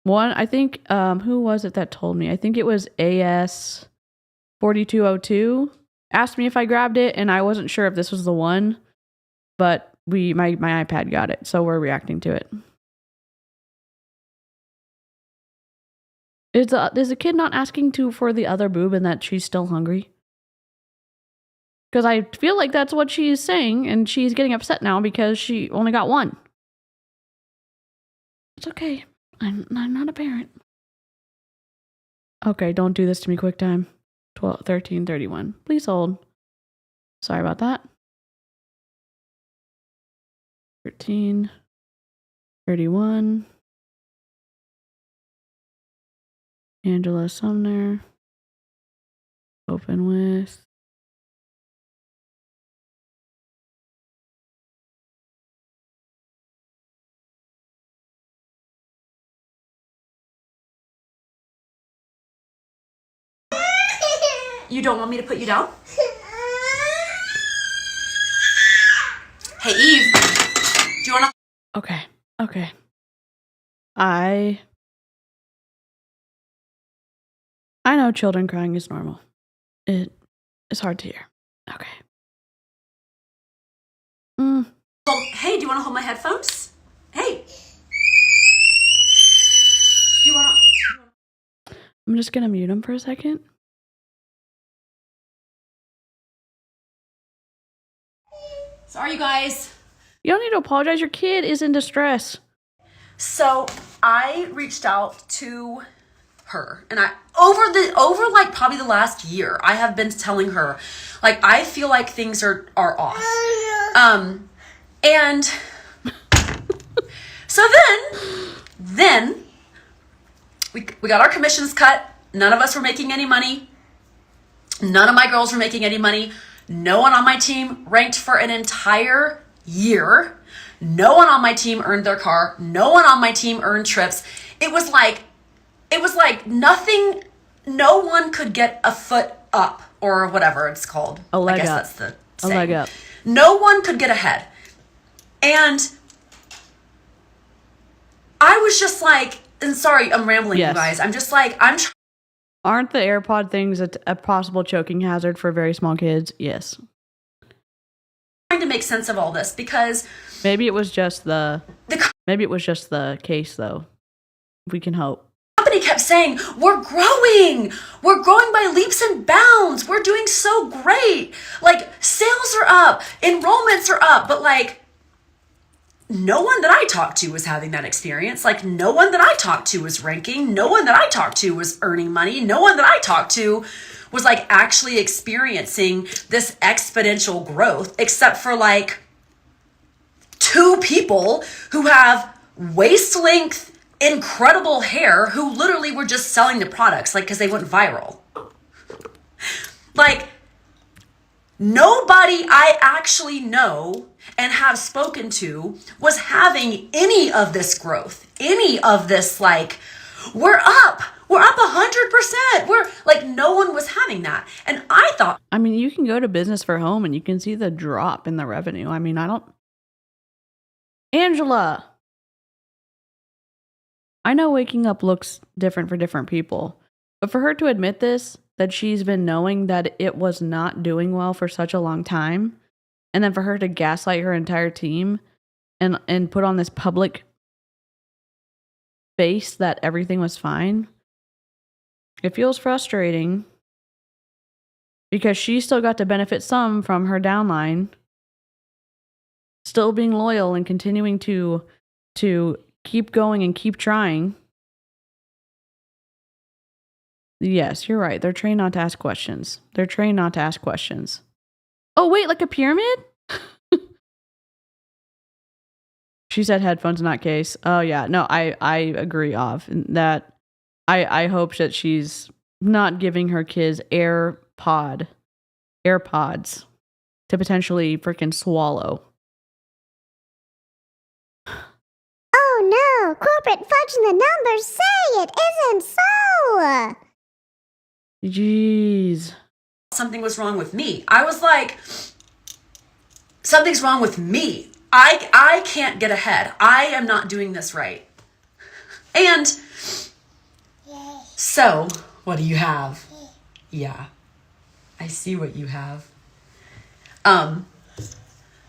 I think, who was it that told me? I think it was AS4202. Asked me if I grabbed it, and I wasn't sure if this was the one, but my iPad got it, so we're reacting to it. Is the kid not asking for the other boob and that she's still hungry? Because I feel like that's what she's saying, and she's getting upset now because she only got one. It's okay. I'm not a parent. Okay, don't do this to me, QuickTime. 13:31. Please hold. Sorry about that. 13:31. Angela Sumner. Open with. you don't want me to put you down? Hey, Eve. Do you want to? Okay. I know children crying is normal. It is hard to hear. Okay. Hey, do you want to hold my headphones? Hey. Do you want to? I'm just going to mute him for a second. Sorry, you guys. You don't need to apologize. Your kid is in distress. So I reached out to her, and over like probably the last year, I have been telling her, like, I feel like things are off. And so then we got our commissions cut. None of us were making any money. None of my girls were making any money. No one on my team ranked for an entire year. No one on my team earned their car. No one on my team earned trips. It was like nothing. No one could get a foot up, or whatever it's called. A leg I guess up. that's the saying. A leg up. No one could get ahead. And I was just like, and sorry, I'm rambling, Yes. you guys. I'm just like, Aren't the AirPod things a possible choking hazard for very small kids? Yes. trying to make sense of all this because Maybe it was just the case, though. We can hope. company kept saying, we're growing by leaps and bounds, we're doing so great, like sales are up, enrollments are up, but like no one that I talked to was having that experience. Like, no one that I talked to was ranking. No one that I talked to was earning money. No one that I talked to was like actually experiencing this exponential growth, except for like 2 people who have waist length, incredible hair, who literally were just selling the products, like, because they went viral. Like, nobody I actually know and have spoken to was having any of this growth, any of this, like, we're up 100%. We're like, no one was having that. And I thought, I mean, you can go to Business for Home and you can see the drop in the revenue. I mean, Angela, I know waking up looks different for different people, but for her to admit this, that she's been knowing that it was not doing well for such a long time, and then for her to gaslight her entire team and put on this public face that everything was fine, it feels frustrating because she still got to benefit some from her downline, still being loyal and continuing to keep going and keep trying. Yes, you're right. They're trained not to ask questions. Oh, wait, like a pyramid? She said headphones, not case. Oh, yeah. No, I agree, Of. That I hope that she's not giving her kids AirPods to potentially freaking swallow. Oh no, corporate fudging the numbers say it isn't so. Jeez. something was wrong with me. I was like, something's wrong with me. I can't get ahead. I am not doing this right. And so, what do you have? Yeah, I see what you have.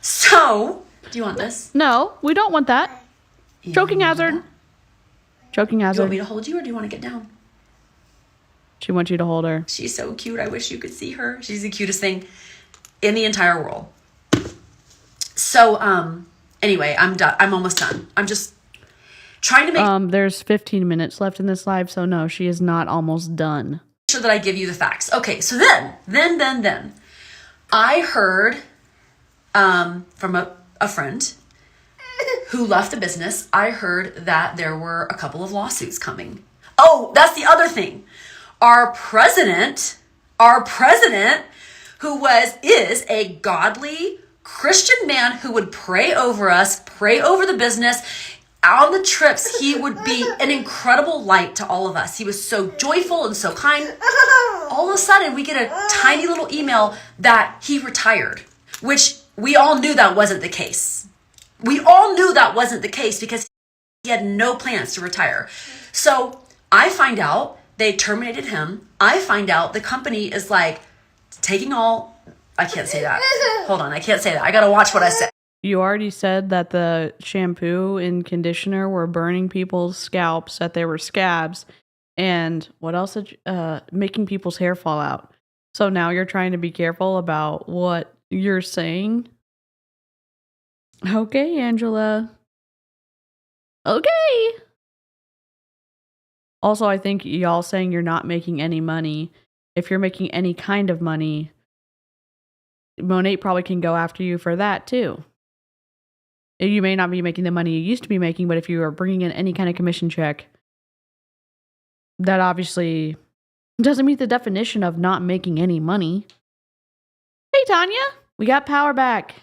So, do you want this? No, we don't want that. You Choking don't want hazard. that? Choking Do you hazard. want me to hold you or do you want to get down? She wants you to hold her. She's so cute. I wish you could see her. She's the cutest thing in the entire world. So, anyway, I'm done. I'm almost done. I'm just trying to make There's 15 minutes left in this live, so no, she is not almost done. sure that I give you the facts. Okay, so then I heard from a friend who left the business. I heard that there were a couple of lawsuits coming. Oh, that's the other thing. Our president, who is a godly Christian man who would pray over us, pray over the business. On the trips, he would be an incredible light to all of us. He was so joyful and so kind. All of a sudden, we get a tiny little email that he retired, which we all knew that wasn't the case. We all knew that wasn't the case because he had no plans to retire. So I find out they terminated him. I find out the company is like taking all... I can't say that. Hold on, I can't say that. I gotta watch what I say. You already said that the shampoo and conditioner were burning people's scalps, that they were scabs, and what else? Making people's hair fall out. So now you're trying to be careful about what you're saying? Okay, Angela. Okay. Also, I think y'all saying you're not making any money. If you're making any kind of money, Monet probably can go after you for that too. You may not be making the money you used to be making, but if you are bringing in any kind of commission check, that obviously doesn't meet the definition of not making any money. Hey, Tanya, we got power back.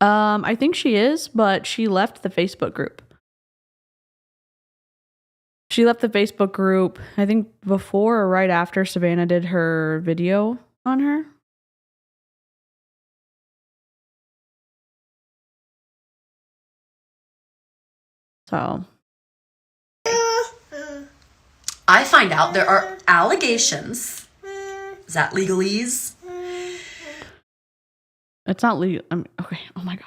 I think she is, but she left the Facebook group. She left the Facebook group, I think before or right after Savannah did her video on her. So I find out there are allegations. Is that legalese? it's not legal. Okay. Oh my God.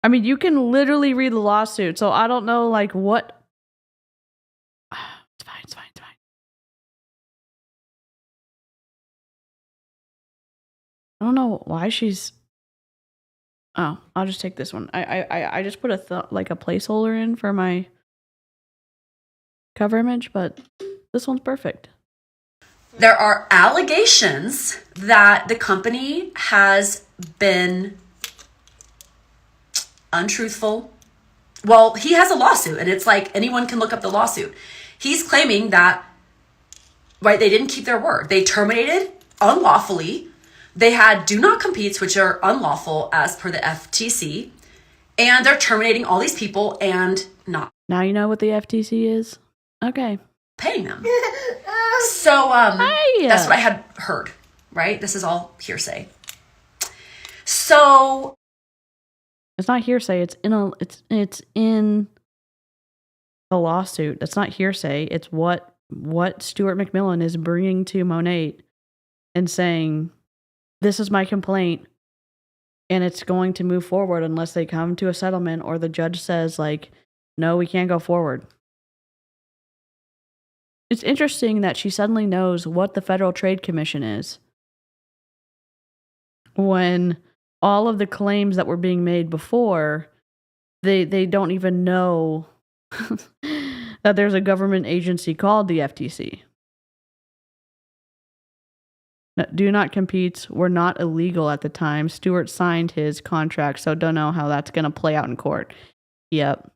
I mean, you can literally read the lawsuit. So I don't know, like, what. It's fine. It's fine. It's fine. I don't know why she's Oh, I'll just take this one. I just put a placeholder in for my cover image, but this one's perfect. There are allegations that the company has been untruthful. Well, he has a lawsuit, and it's like anyone can look up the lawsuit. He's claiming that, right, they didn't keep their word. They terminated unlawfully. They had do not competes, which are unlawful as per the FTC, and they're terminating all these people and not Now you know what the FTC is? Okay. paying them. So that's what I had heard, right? This is all hearsay. So it's not hearsay. It's in the lawsuit. That's not hearsay. It's what Stuart McMillan is bringing to Monat and saying, this is my complaint, and it's going to move forward unless they come to a settlement or the judge says, like, no, we can't go forward. It's interesting that she suddenly knows what the Federal Trade Commission is when all of the claims that were being made before, they don't even know that there's a government agency called the FTC. Do not competes were not illegal at the time. Stewart signed his contract, so don't know how that's going to play out in court. Yep.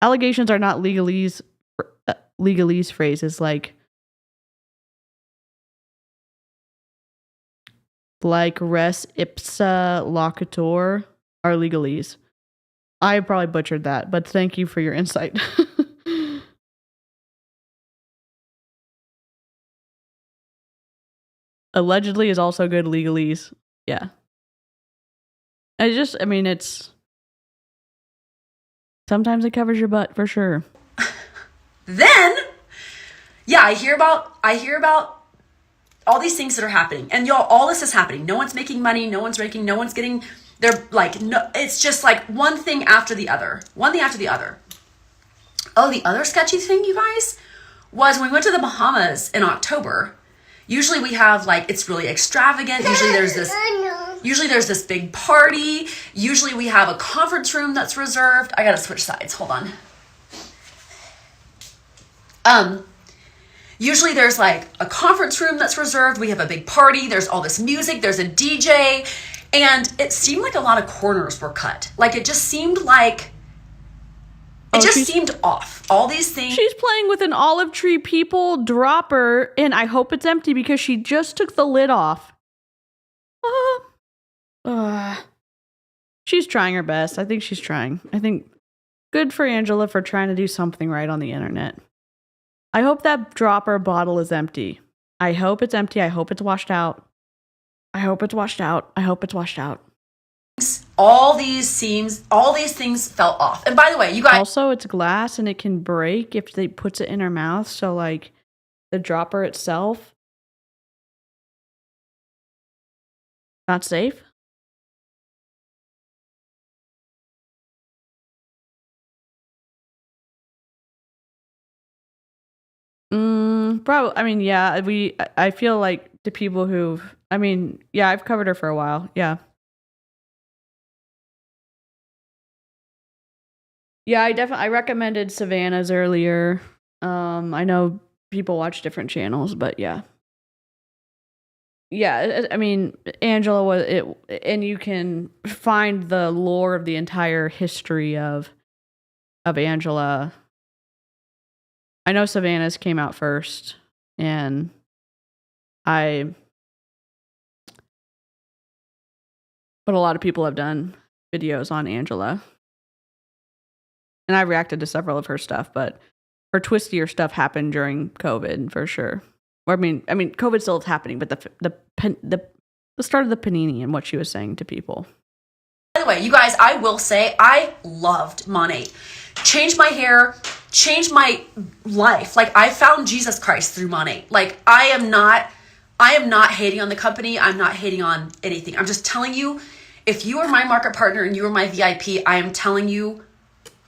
Allegations are not legalese phrases like res ipsa locator are legalese. I probably butchered that, but thank you for your insight. Allegedly is also good legalese. Yeah. It's sometimes it covers your butt for sure. then, yeah, I hear about all these things that are happening. And y'all, all this is happening. No one's making money. No one's getting, they're like, no, it's just like one thing after the other. One thing after the other. Oh, the other sketchy thing, you guys, was when we went to the Bahamas in October. Usually we have like, it's really extravagant. Usually there's this big party. Usually we have a conference room that's reserved. I gotta switch sides. Hold on. Usually there's like a conference room that's reserved. We have a big party. There's all this music. There's a DJ. And it seemed like a lot of corners were cut. Like it just seemed like, seemed off. All these things. She's playing with an olive tree people dropper, and I hope it's empty because she just took the lid off. She's trying her best. I think she's trying. I think good for Angela for trying to do something right on the internet. I hope that dropper bottle is empty. I hope it's empty. I hope it's washed out. I hope it's washed out. I hope it's washed out. All these things fell off. And by the way, you guys. Also, it's glass and it can break if they puts it in her mouth. So, like, the dropper itself, not safe. Probably. I mean, yeah. I feel like the people who've. I mean, yeah. I've covered her for a while. Yeah. Yeah, I recommended Savannah's earlier. I know people watch different channels, but yeah. Yeah, I mean, Angela was it, and you can find the lore of the entire history of Angela. I know Savannah's came out first, and but a lot of people have done videos on Angela. And I reacted to several of her stuff, but her twistier stuff happened during COVID for sure. Or I mean, COVID still is happening, but the start of the panini and what she was saying to people. By the way, you guys, I will say I loved Monat. Changed my hair, changed my life. Like I found Jesus Christ through Monat. Like I am not hating on the company. I'm not hating on anything. I'm just telling you, if you are my market partner and you are my VIP, I am telling you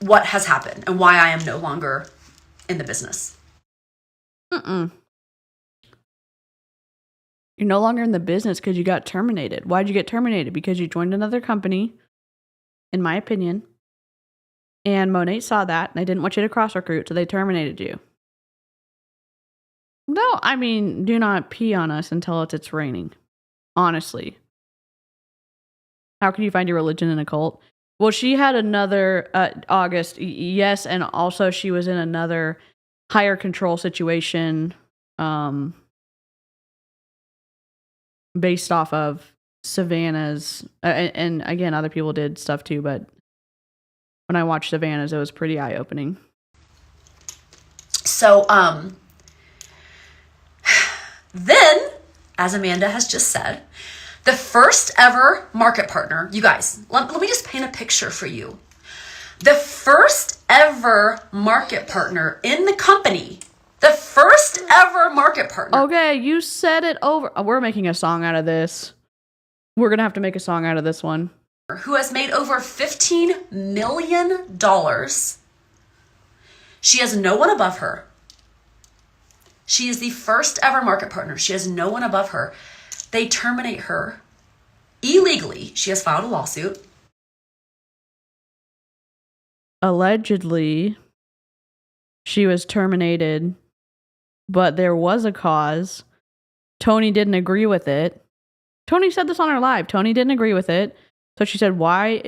what has happened and why I am no longer in the business. You're no longer in the business because you got terminated. Why'd you get terminated? Because you joined another company, in my opinion. And Monet saw that, and they didn't want you to cross-recruit, so they terminated you. No, I mean, do not pee on us until it's raining. Honestly. How can you find your religion in a cult? Well, she had another, August, yes, and also she was in another higher control situation, based off of Savannah's, and again, other people did stuff too, but when I watched Savannah's, it was pretty eye-opening. So, then, as Amanda has just said, the first ever market partner, you guys, let me just paint a picture for you. The first ever market partner in the company, the first ever market partner. Okay, you said it over. We're making a song out of this. We're going to have to make a song out of this one. Who has made over $15 million. She has no one above her. She is the first ever market partner. She has no one above her. They terminate her illegally. She has filed a lawsuit. Allegedly, she was terminated, but there was a cause. Tony didn't agree with it. Tony said this on her live. Tony didn't agree with it. So she said, why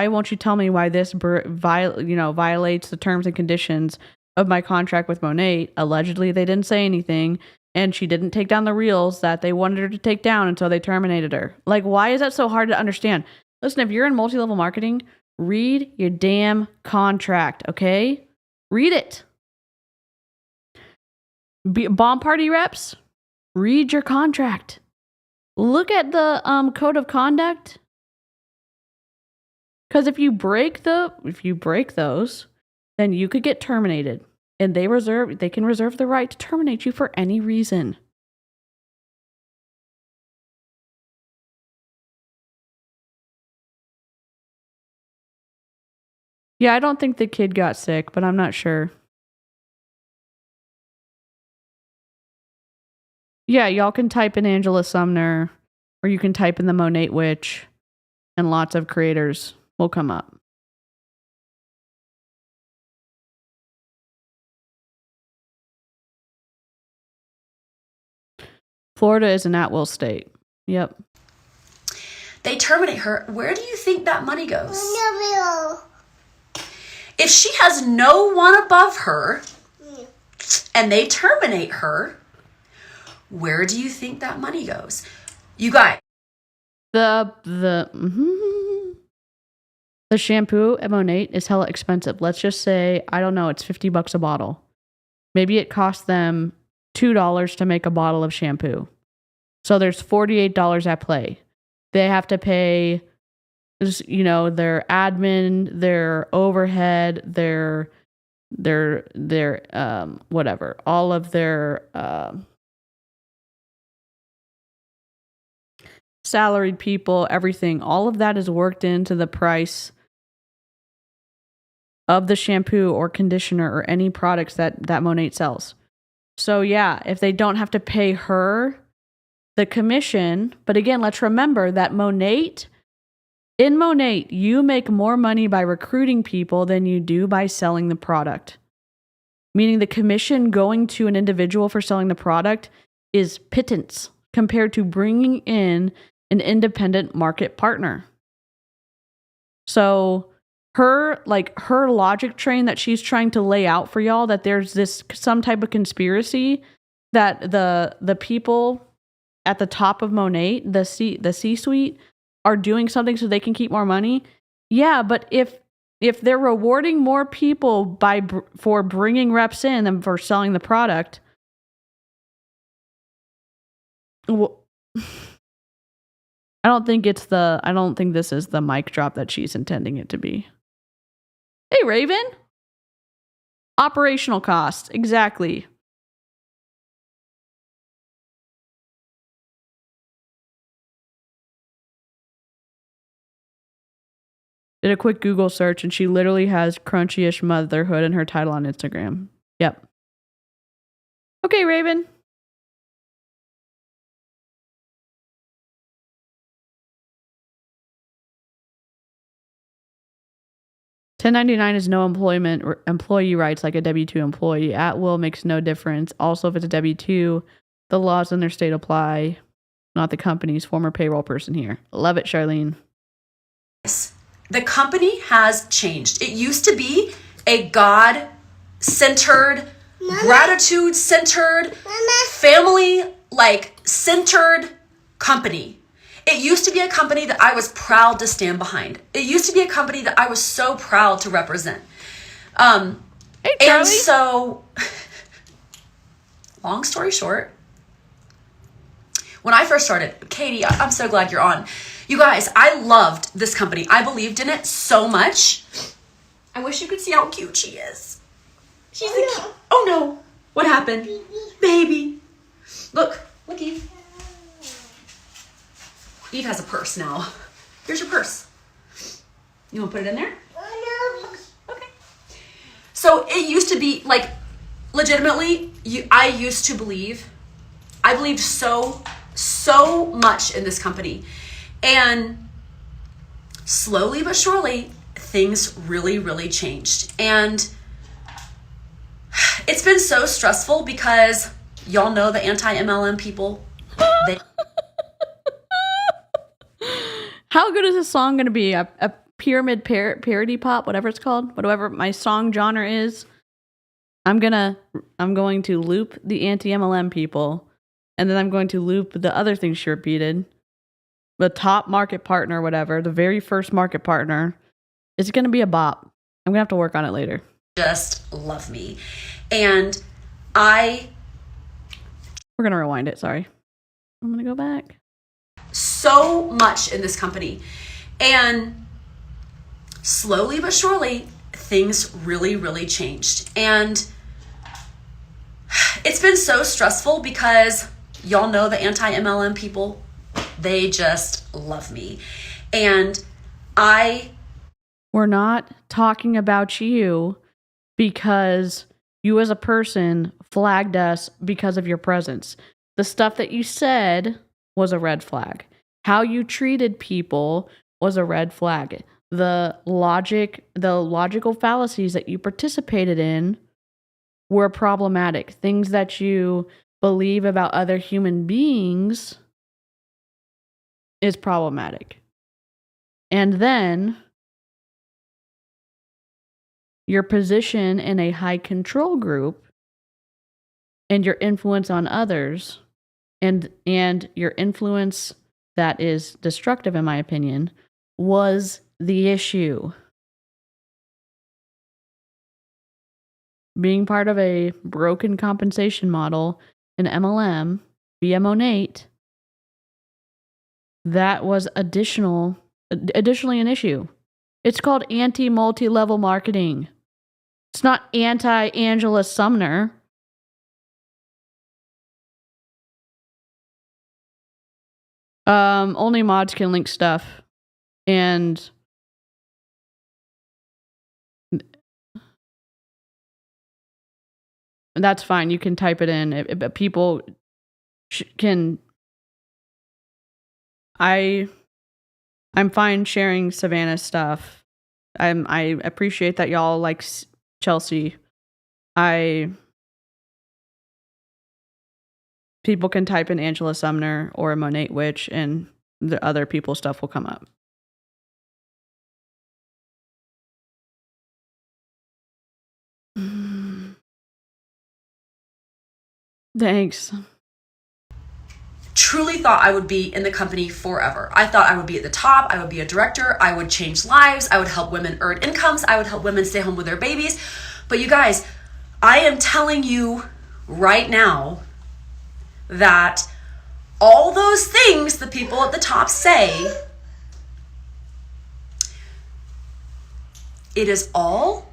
won't you tell me why this violates the terms and conditions of my contract with Monet? Allegedly, they didn't say anything, and she didn't take down the reels that they wanted her to take down until they terminated her. Like, why is that so hard to understand? Listen, if you're in multi-level marketing, read your damn contract, okay? Read it. Bomb party reps, read your contract. Look at the code of conduct. Because if you break those, then you could get terminated. And they can reserve the right to terminate you for any reason. Yeah, I don't think the kid got sick, but I'm not sure. Yeah, y'all can type in Angela Sumner, or you can type in the Monet Witch, and lots of creators will come up. Florida is an at-will state. Yep. They terminate her. Where do you think that money goes? If she has no one above her and they terminate her, where do you think that money goes? You guys. The shampoo at Monet is hella expensive. Let's just say, I don't know, it's $50 a bottle. Maybe it costs them $2 to make a bottle of shampoo. So there's $48 at play. They have to pay, their admin, their overhead, their whatever, all of their salaried people, everything. All of that is worked into the price of the shampoo or conditioner or any products that Monet sells. So yeah, if they don't have to pay her the commission, but again, let's remember that in Monet, you make more money by recruiting people than you do by selling the product. Meaning the commission going to an individual for selling the product is pittance compared to bringing in an independent market partner. So her logic train that she's trying to lay out for y'all, that there's some type of conspiracy that the people at the top of Monet, the C-suite, are doing something so they can keep more money. Yeah, but if they're rewarding more people for bringing reps in than for selling the product, well, I don't think this is the mic drop that she's intending it to be. Hey, Raven. Operational cost. Exactly. Did a quick Google search and she literally has Crunchy-ish Motherhood in her title on Instagram. Yep. Okay, Raven. 1099 is no employee rights like a W-2 employee. At will makes no difference. Also, if it's a W-2, the laws in their state apply, not the company's former payroll person here. Love it, Charlene. The company has changed. It used to be a God-centered, gratitude-centered, family-centered company. It used to be a company that I was proud to stand behind. It used to be a company that I was so proud to represent. Hey, Charlie. And so, long story short, when I first started, Katie, I'm so glad you're on. You guys, I loved this company. I believed in it so much. I wish you could see how cute she is. She's oh no. What happened? Baby. Look, Eve. Eve has a purse now. Here's your purse. You want to put it in there? Okay. So it used to be like, legitimately, I believed so much in this company. And slowly but surely, things really, really changed. And it's been so stressful because y'all know the anti-MLM people. How good is this song going to be? A pyramid parody pop, whatever it's called, whatever my song genre is. I'm going to loop the anti-MLM people, and then I'm going to loop the other things she repeated. The top market partner, whatever, the very first market partner. It's going to be a bop. I'm going to have to work on it later. Just love me. And we're going to rewind it. Sorry. I'm going to go back. So much in this company. And slowly but surely, things really, really changed. And it's been so stressful because y'all know the anti-MLM people. They just love me. And we're not talking about you because you as a person flagged us because of your presence. The stuff that you said was a red flag. How you treated people was a red flag. The logical fallacies that you participated in were problematic. Things that you believe about other human beings is problematic. And then your position in a high control group and your influence on others and your influence that is destructive, in my opinion, was the issue. Being part of a broken compensation model in MLM, BM08, that was additionally an issue. It's called anti-multi-level marketing. It's not anti-Angela Sumner. Only mods can link stuff. And that's fine. You can type it in. But people can... I'm fine sharing Savannah's stuff. I appreciate that y'all like Chelsea. People can type in Angela Sumner or Monate Witch, and the other people's stuff will come up. Thanks. Truly thought I would be in the company forever. I thought I would be at the top. I would be a director. I would change lives. I would help women earn incomes. I would help women stay home with their babies. But you guys, I am telling you right now that all those things the people at the top say, it is all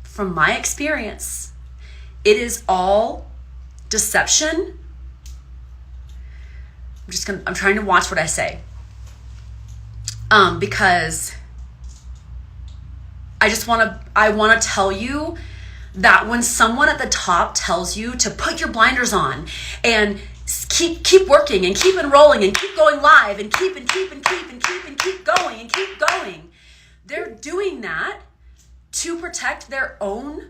from my experience. It is all deception. I'm trying to watch what I say. Because I want to tell you that when someone at the top tells you to put your blinders on and keep working and keep enrolling and keep going live and keep going, They're doing that to protect their own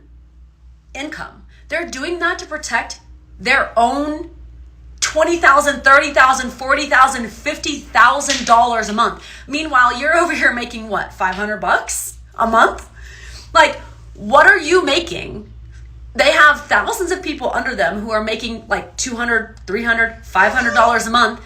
income. They're doing that to protect their own $20,000, $30,000, $40,000, $50,000 a month. Meanwhile, you're over here making what, $500 a month? Like, what are you making? They have thousands of people under them who are making like $200, $300, $500 a month.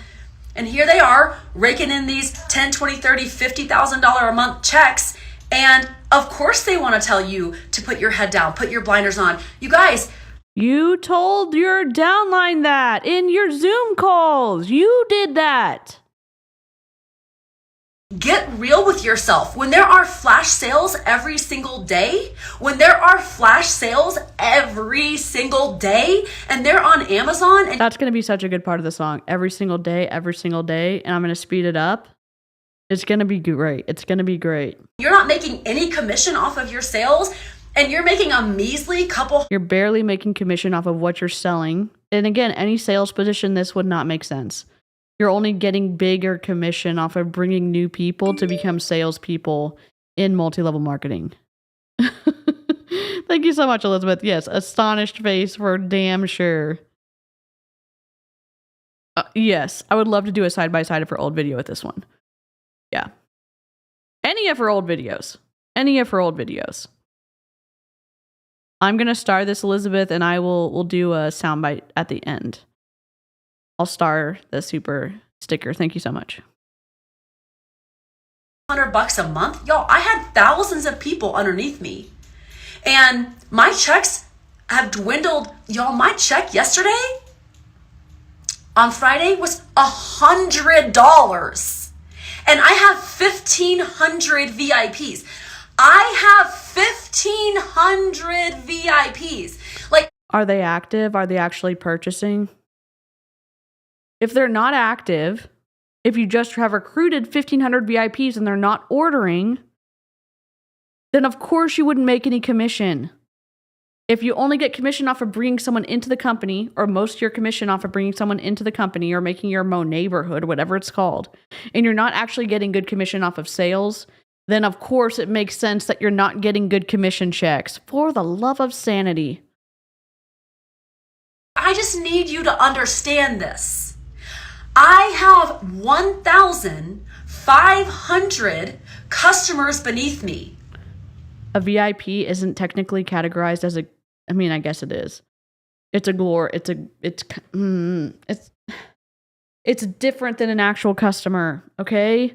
And here they are raking in these $10, $20, $30, $50,000 a month checks. And of course they want to tell you to put your head down, put your blinders on. You guys, You told your downline that in your Zoom calls. You did that. get real with yourself. When there are flash sales every single day, and they're on Amazon, and That's going to be such a good part of the song. Every single day, and I'm going to speed it up. It's going to be great. It's going to be great. you're not making any commission off of your sales, and you're making a measly couple You're barely making commission off of what you're selling. And again, any sales position, this would not make sense. You're only getting bigger commission off of bringing new people to become salespeople in multi-level marketing. Thank you so much, Elizabeth. Yes, astonished face for damn sure. Yes, I would love to do a side-by-side of her old video with this one. Yeah. Any of her old videos. I'm going to star this, Elizabeth, and I will do a soundbite at the end. I'll star the super sticker. Thank you so much. $100 a month. Y'all, I had thousands of people underneath me. And my checks have dwindled. Y'all, my check yesterday on Friday was $100. And I have 1,500 VIPs. I have 1,500 VIPs. Like, Are they active? Are they actually purchasing? If they're not active, if you just have recruited 1,500 VIPs and they're not ordering, then of course you wouldn't make any commission. If you only get commission off of bringing someone into the company, or most of your commission off of bringing someone into the company or making your Mo neighborhood, whatever it's called, and you're not actually getting good commission off of sales, then of course it makes sense that you're not getting good commission checks. For the love of sanity. I just need you to understand this. I have 1,500 customers beneath me. A VIP isn't technically categorized as I mean, I guess it is. It's different than an actual customer, okay?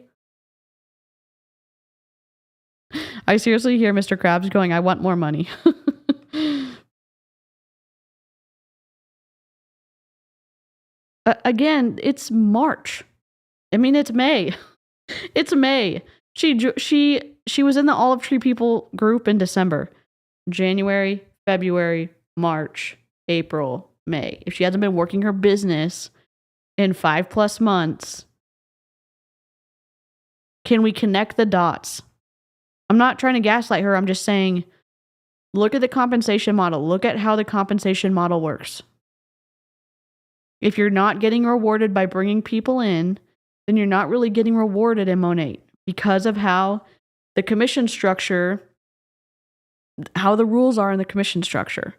I seriously hear Mr. Krabs going, I want more money. Again, it's March. I mean, it's May. It's May. She was in the Olive Tree People group in December. January, February, March, April, May. If she hasn't been working her business in 5+ months, can we connect the dots? I'm not trying to gaslight her. I'm just saying, look at the compensation model. Look at how the compensation model works. If you're not getting rewarded by bringing people in, then you're not really getting rewarded in Monate because of how the commission structure, how the rules are in the commission structure.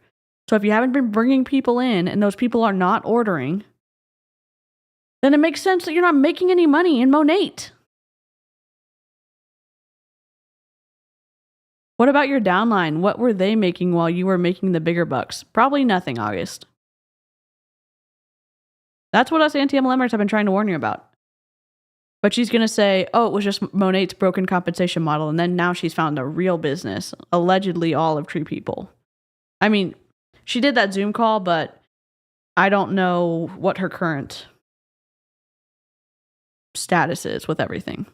So if you haven't been bringing people in and those people are not ordering, then it makes sense that you're not making any money in Monate. What about your downline? What were they making while you were making the bigger bucks? Probably nothing, August. That's what us anti-MLMers have been trying to warn you about. But she's going to say, oh, it was just Monate's broken compensation model. And then now she's found a real business, allegedly Olive Tree People. I mean, she did that Zoom call, but I don't know what her current status is with everything.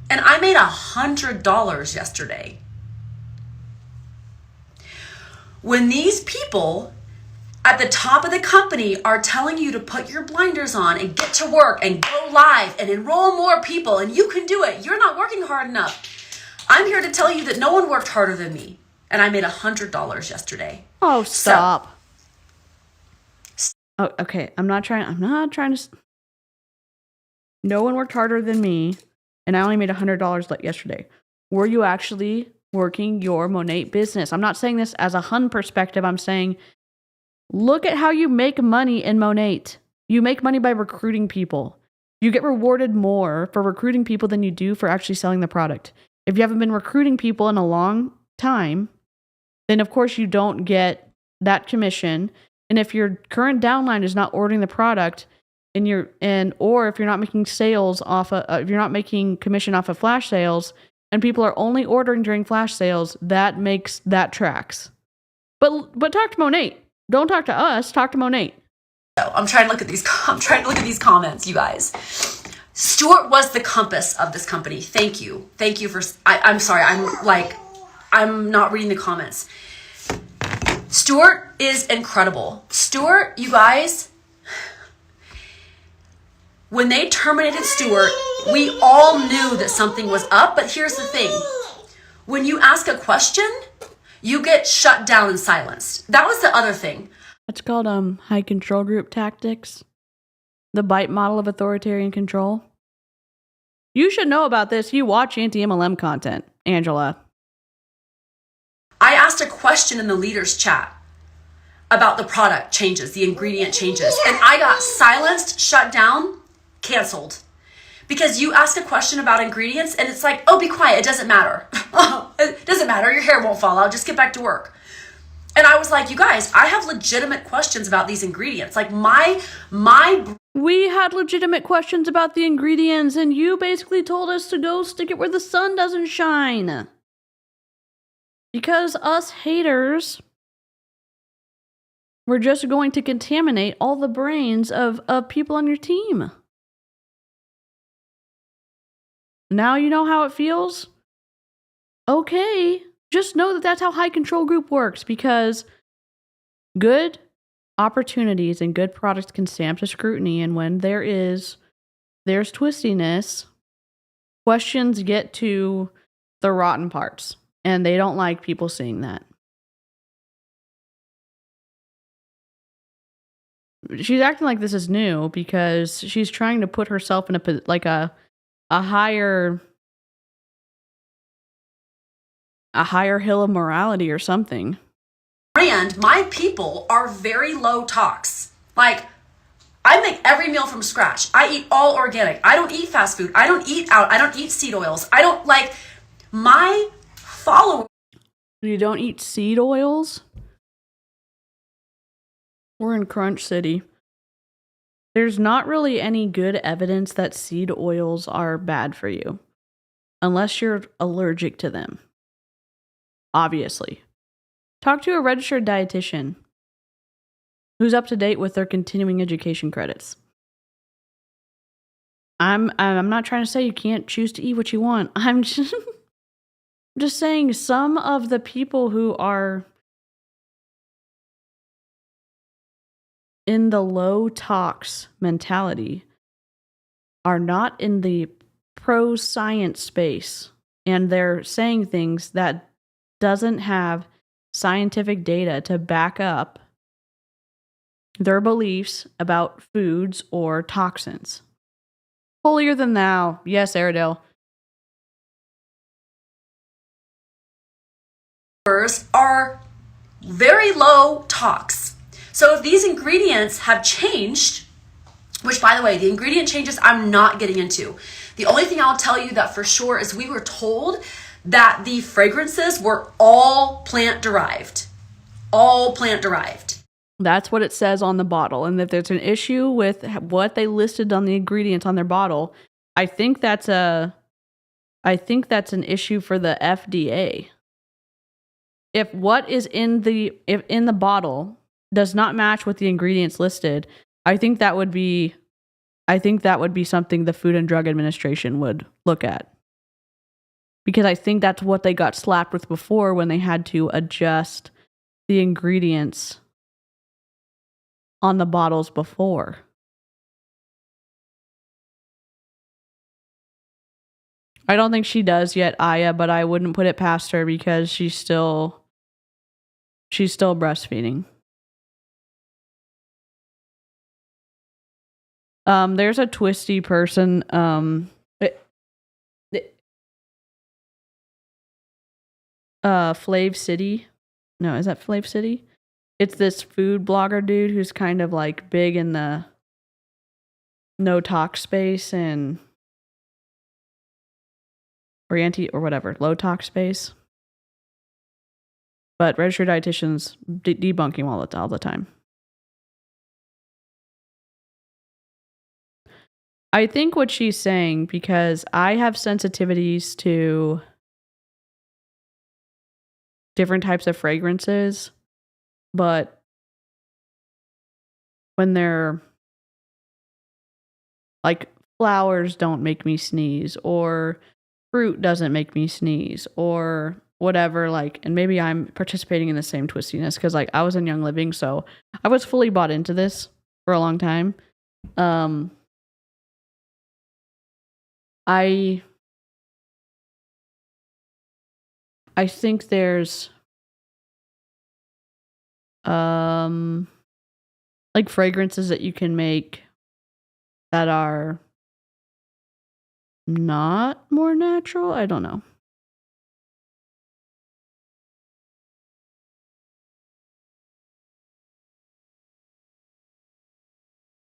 And I made $100 yesterday. When these people at the top of the company are telling you to put your blinders on and get to work and go live and enroll more people, and you can do it, you're not working hard enough. I'm here to tell you that no one worked harder than me, and I made $100 yesterday. Oh, stop. Oh, okay. I'm not trying to. No one worked harder than me. and I only made $100 yesterday. Were you actually working your Monat business? I'm not saying this as a Hun perspective. I'm saying, look at how you make money in Monat. You make money by recruiting people. You get rewarded more for recruiting people than you do for actually selling the product. If you haven't been recruiting people in a long time, then of course you don't get that commission. And if your current downline is not ordering the product, or if you're not making sales if you're not making commission off of flash sales, and people are only ordering during flash sales, that tracks. But talk to Monat. Don't talk to us. Talk to Monat. I'm trying to look at these. I'm trying to look at these comments, you guys. Stuart was the compass of this company. Thank you. Thank you for. I'm sorry. I'm not reading the comments. Stuart is incredible. Stuart, you guys. When they terminated Stuart, we all knew that something was up. But here's the thing: when you ask a question, you get shut down and silenced. That was the other thing. It's called high control group tactics. The bite model of authoritarian control. You should know about this. You watch anti-MLM content, Angela. I asked a question in the leaders chat about the product changes, the ingredient changes, and I got silenced, shut down, canceled. Because you ask a question about ingredients and it's like, oh, be quiet, it doesn't matter. It doesn't matter, your hair won't fall out, just get back to work. And I was like, you guys, I have legitimate questions about these ingredients. Like we had legitimate questions about the ingredients, and you basically told us to go stick it where the sun doesn't shine. Because us haters were just going to contaminate all the brains of people on your team. Now you know how it feels? Okay. Just know that that's how high control group works, because good opportunities and good products can stand to scrutiny, and when there's twistiness, questions get to the rotten parts, and they don't like people seeing that. She's acting like this is new because she's trying to put herself in a higher hill of morality or something. brand, my people are very low tox. Like, I make every meal from scratch. I eat all organic. I don't eat fast food. I don't eat out. I don't eat seed oils. I don't my followers. You don't eat seed oils? We're in Crunch City. There's not really any good evidence that seed oils are bad for you, unless you're allergic to them. Obviously. Talk to a registered dietitian who's up to date with their continuing education credits. I'm not trying to say you can't choose to eat what you want. I'm just saying some of the people who are in the low tox mentality are not in the pro science space, and they're saying things that doesn't have scientific data to back up their beliefs about foods or toxins. Holier than thou. Yes, Airedale. Are very low tox. So if these ingredients have changed, which by the way, the ingredient changes I'm not getting into. The only thing I'll tell you that for sure is we were told that the fragrances were all plant derived. All plant derived. That's what it says on the bottle. And if there's an issue with what they listed on the ingredients on their bottle, I think that's an issue for the FDA. If what is in the bottle does not match with the ingredients listed, I think that would be something the Food and Drug Administration would look at. Because I think that's what they got slapped with before when they had to adjust the ingredients on the bottles before. I don't think she does yet, Aya, but I wouldn't put it past her because she's still breastfeeding. There's a twisty person. Flav City. No, is that Flav City? It's this food blogger dude who's kind of like big in the no talk space and or whatever, low talk space. But registered dietitians debunk him all the time. I think what she's saying, because I have sensitivities to different types of fragrances, but when they're like flowers don't make me sneeze, or fruit doesn't make me sneeze, or whatever, like, and maybe I'm participating in the same twistiness because like I was in Young Living, so I was fully bought into this for a long time. I think there's like fragrances that you can make that are not more natural. I don't know.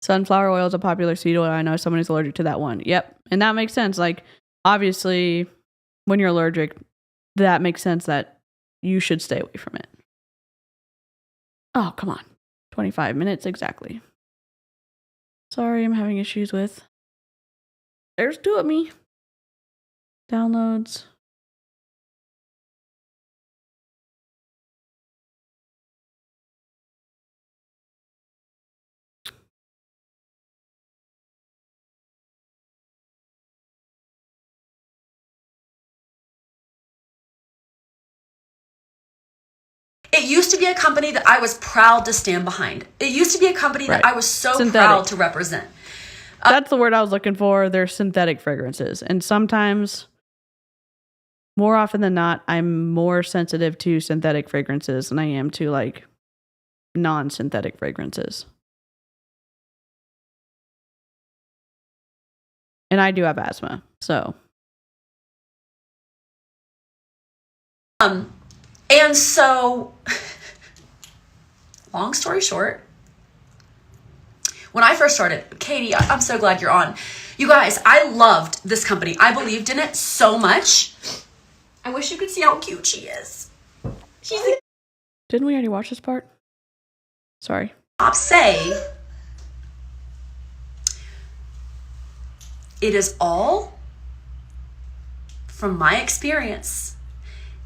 Sunflower oil is a popular seed oil. I know someone who's allergic to that one. Yep. And that makes sense. Like, obviously, when you're allergic, that makes sense that you should stay away from it. Oh, come on. 25 minutes exactly. Sorry, I'm having issues with. There's two of me. Downloads. It used to be a company that I was proud to stand behind. It used to be a company that I was so proud to represent. That's the word I was looking for. They're synthetic fragrances. And sometimes, more often than not, I'm more sensitive to synthetic fragrances than I am to like non-synthetic fragrances. And I do have asthma, so. And so, long story short, when I first started, Katie, I'm so glad you're on. You guys, I loved this company. I believed in it so much. I wish you could see how cute she is. Didn't we already watch this part? Sorry. I'll say, it is all, from my experience,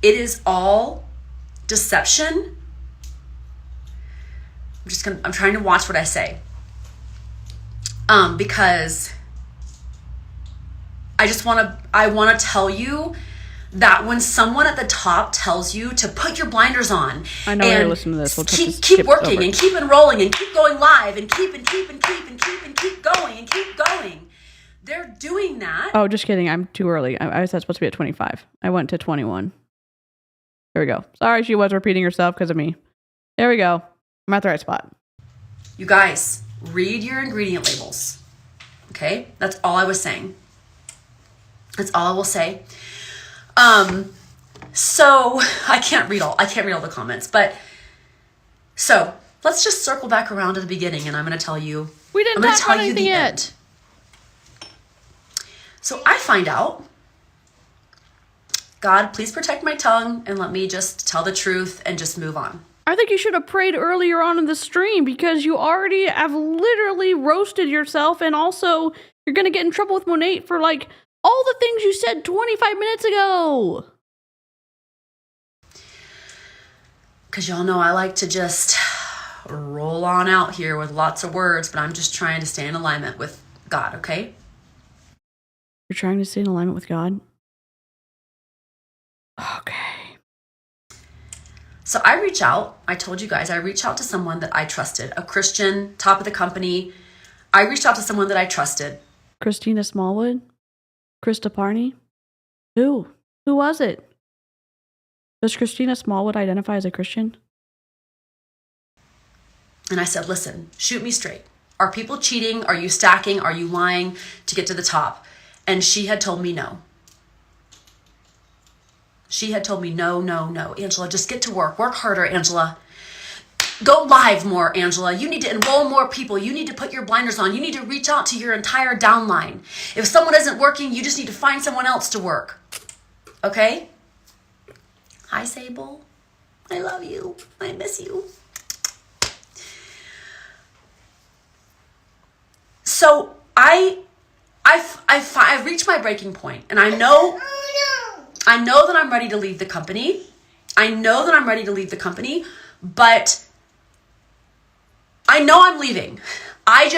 it is all deception. I'm trying to watch what I say. Because I want to tell you that when someone at the top tells you to put your blinders on, I know you're listening to this. We'll keep working and keep enrolling and keep going live and keep going. They're doing that. Oh, just kidding. I'm too early. I was supposed to be at 25. I went to 21. Here we go. Sorry, she was repeating herself because of me. There we go. I'm at the right spot. You guys, read your ingredient labels. Okay? That's all I was saying. That's all I will say. So I can't read all the comments, but so let's just circle back around to the beginning, and I'm going to tell you. We didn't talk about anything yet. End. So I find out, God, please protect my tongue and let me just tell the truth and just move on. I think you should have prayed earlier on in the stream because you already have literally roasted yourself, and also you're going to get in trouble with Monet for like all the things you said 25 minutes ago. Because y'all know I like to just roll on out here with lots of words, but I'm just trying to stay in alignment with God, okay? You're trying to stay in alignment with God? Okay. So I reach out. I told you guys, I reach out to someone that I trusted, a Christian, top of the company. I reached out to someone that I trusted. Christina Smallwood? Krista Parney? Who? Who was it? Does Christina Smallwood identify as a Christian? And I said, listen, shoot me straight. Are people cheating? Are you stacking? Are you lying to get to the top? And she had told me no. She had told me, no, Angela, just get to work. Work harder, Angela. Go live more, Angela. You need to enroll more people. You need to put your blinders on. You need to reach out to your entire downline. If someone isn't working, you just need to find someone else to work. Okay? Hi, Sable. I love you. I miss you. So I reached my breaking point, and I know that I'm ready to leave the company. But I know I'm leaving. I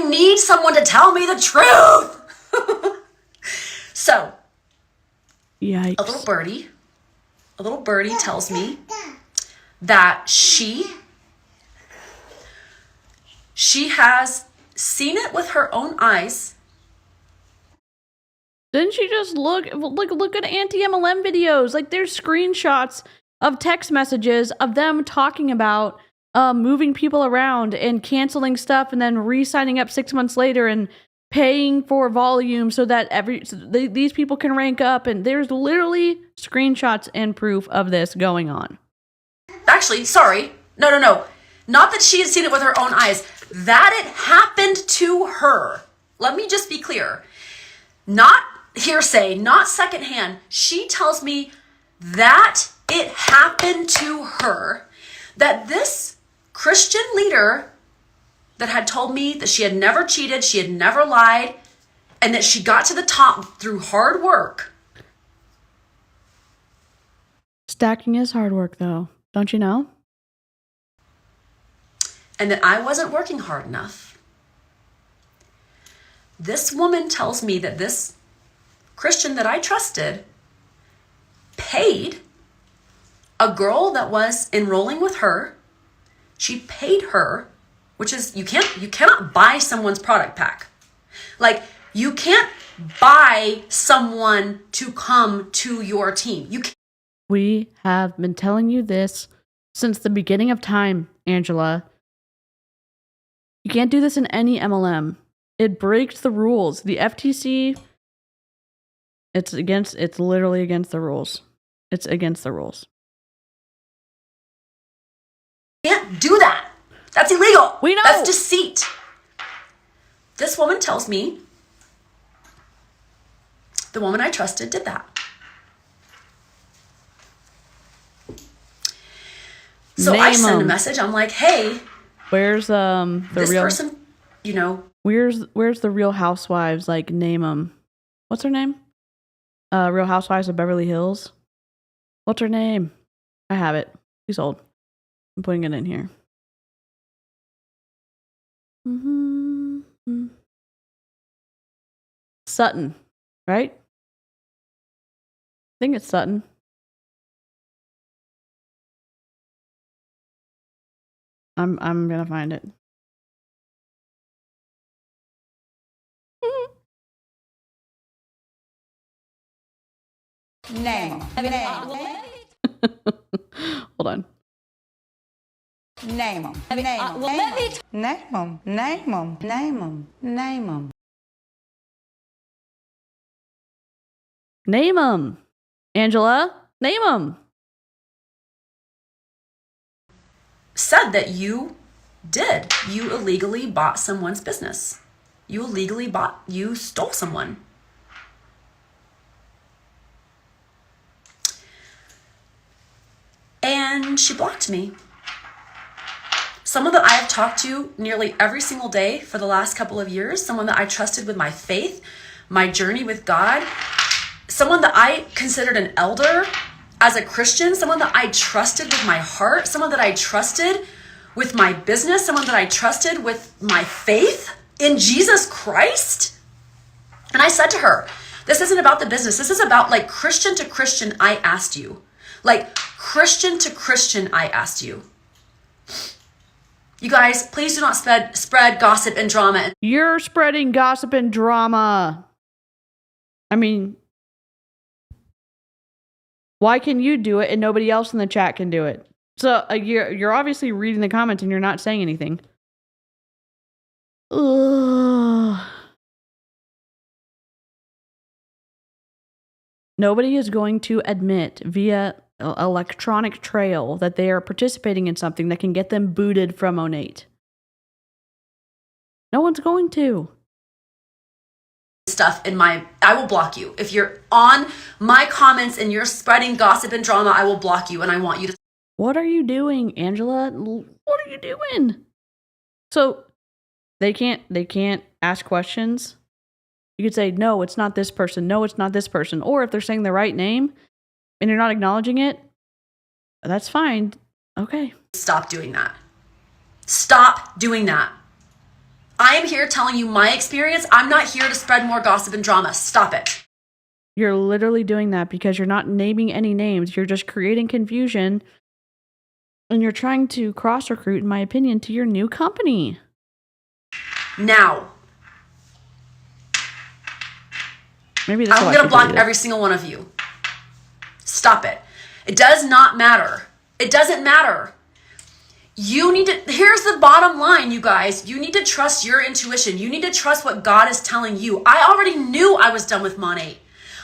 need someone to tell me the truth. So, Yikes. a little birdie tells me that she has seen it with her own eyes. Didn't she just look at anti-MLM videos? Like, there's screenshots of text messages of them talking about moving people around and canceling stuff and then re-signing up 6 months later and paying for volume so that these people can rank up. And there's literally screenshots and proof of this going on. Actually, sorry. No. Not that she had seen it with her own eyes. That it happened to her. Let me just be clear. Not hearsay, not secondhand. She tells me that it happened to her. That this Christian leader that had told me that she had never cheated, she had never lied, and that she got to the top through hard work. Stacking is hard work, though. Don't you know? And that I wasn't working hard enough. This woman tells me that this Christian that I trusted paid a girl that was enrolling with her. She paid her, which is, you cannot buy someone's product pack. Like, you can't buy someone to come to your team. We have been telling you this since the beginning of time, Angela. You can't do this in any MLM. It breaks the rules. The FTC, it's literally against the rules. It's against the rules. You can't do that. That's illegal. We know. That's deceit. This woman tells me the woman I trusted did that. So I send a message. I'm like, hey, where's the this real person, where's the Real Housewives? Like, name them. What's her name? Real Housewives of Beverly Hills. What's her name? I have it. She's old. I'm putting it in here. Sutton, right? I think it's Sutton. I'm gonna find it. Name 'em. Hold on. Name 'em. Name 'em. Name 'em. Name 'em. Name 'em. Name 'em. Name 'em. Angela, name 'em. said that you illegally bought someone's business. You stole someone. And she blocked me. Someone that I have talked to nearly every single day for the last couple of years, someone that I trusted with my faith, my journey with God, someone that I considered an elder as a Christian, someone that I trusted with my heart, someone that I trusted with my business, someone that I trusted with my faith in Jesus Christ. And I said to her, this isn't about the business. This is about, like, Christian to Christian, I asked you. Like, Christian to Christian, I asked you. You guys, please do not spread gossip and drama. You're spreading gossip and drama. I mean, why can you do it and nobody else in the chat can do it? So you're obviously reading the comments and you're not saying anything. Ugh. Nobody is going to admit via electronic trail that they are participating in something that can get them booted from Onate. No one's going to. Stuff in my, I will block you. If you're on my comments and you're spreading gossip and drama, I will block you, and I want you to. What are you doing, Angela? What are you doing? So they can't ask questions. You could say, no, it's not this person. No, it's not this person. Or if they're saying the right name and you're not acknowledging it, that's fine. Okay. Stop doing that. Stop doing that. I am here telling you my experience. I'm not here to spread more gossip and drama. Stop it. You're literally doing that because you're not naming any names. You're just creating confusion. And you're trying to cross-recruit, in my opinion, to your new company. Now. Maybe that's I'm going to block every single one of you. Stop it. It does not matter. It doesn't matter. You need to, here's the bottom line, you guys. You need to trust your intuition. You need to trust what God is telling you. I already knew I was done with Monate.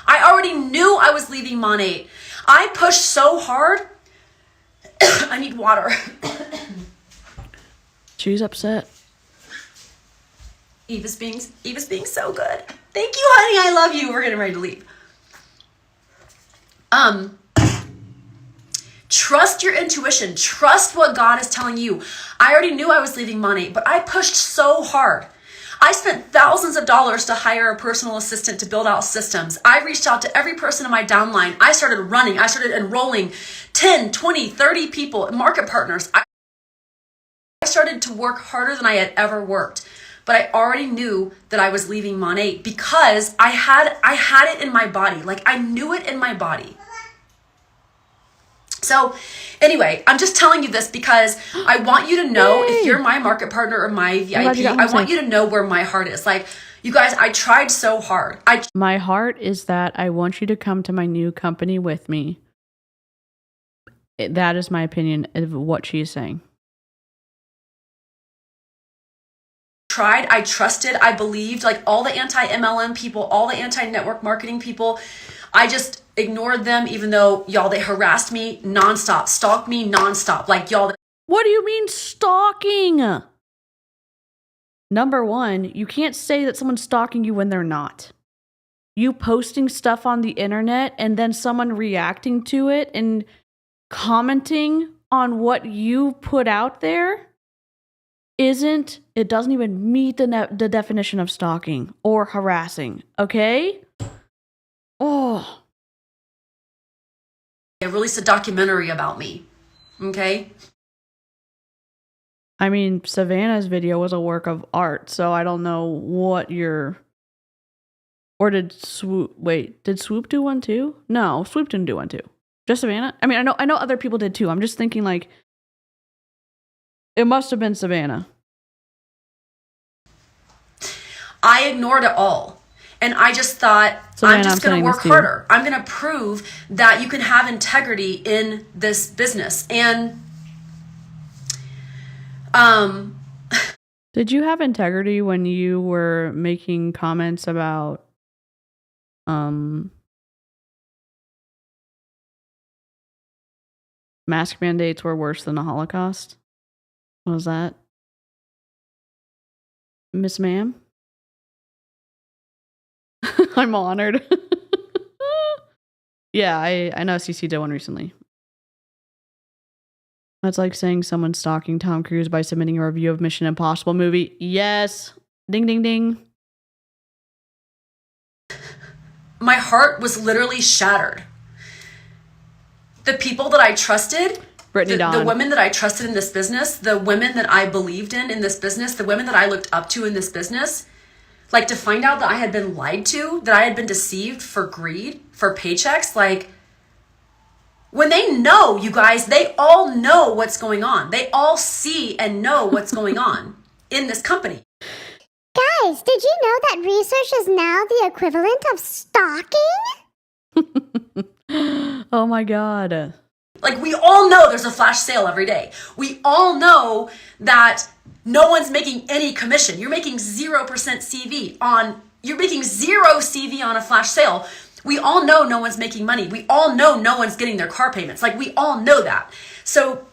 I already knew I was leaving Monate. I pushed so hard. I need water. She's upset. Eva's being so good. Thank you, honey. I love you. We're getting ready to leave. Trust your intuition. Trust what God is telling you. I already knew I was leaving money, but I pushed so hard. I spent thousands of dollars to hire a personal assistant to build out systems. I reached out to every person in my downline. I started running. I started enrolling 10, 20, 30 people, market partners. I started to work harder than I had ever worked. But I already knew that I was leaving Monate because I had it in my body. Like, I knew it in my body. So anyway, I'm just telling you this because I want you to know, if you're my market partner or my VIP, I want you to know where my heart is. Like, you guys, I tried so hard. My heart is that I want you to come to my new company with me. That is my opinion of what she is saying. Tried, I trusted, I believed, like all the anti-MLM people, all the anti-network marketing people, I just ignored them, even though, y'all, they harassed me nonstop, stalked me nonstop. Like, y'all. What do you mean stalking? Number one, you can't say that someone's stalking you when they're not. You posting stuff on the internet and then someone reacting to it and commenting on what you put out there it doesn't even meet the definition of stalking or harassing, okay? Oh. They released a documentary about me, okay? I mean, Savannah's video was a work of art, so I don't know what you're... Or did Swoop... Wait, did Swoop do one too? No, Swoop didn't do one too. Just Savannah? I mean, I know other people did too. I'm just thinking, like, it must have been Savannah. I ignored it all. And I just thought, Savannah, I'm just going to work harder. I'm going to prove that you can have integrity in this business. And, did you have integrity when you were making comments about, mask mandates were worse than the Holocaust? What was that? Miss Ma'am? I'm honored. Yeah, I know CC did one recently. That's like saying someone's stalking Tom Cruise by submitting a review of Mission Impossible movie. Yes. Ding, ding, ding. my heart was literally shattered. The people that I trusted, the women that I trusted in this business, the women that I believed in this business, the women that I looked up to in this business, like to find out that I had been lied to, that I had been deceived for greed, for paychecks, like when they know, you guys, they all know what's going on. They all see and know what's going on in this company. Guys, did you know that research is now the equivalent of stalking? Oh my God. Like, we all know there's a flash sale every day. We all know that no one's making any commission. You're making 0% CV on, you're making 0 CV on a flash sale. We all know no one's making money. We all know no one's getting their car payments. Like, we all know that. So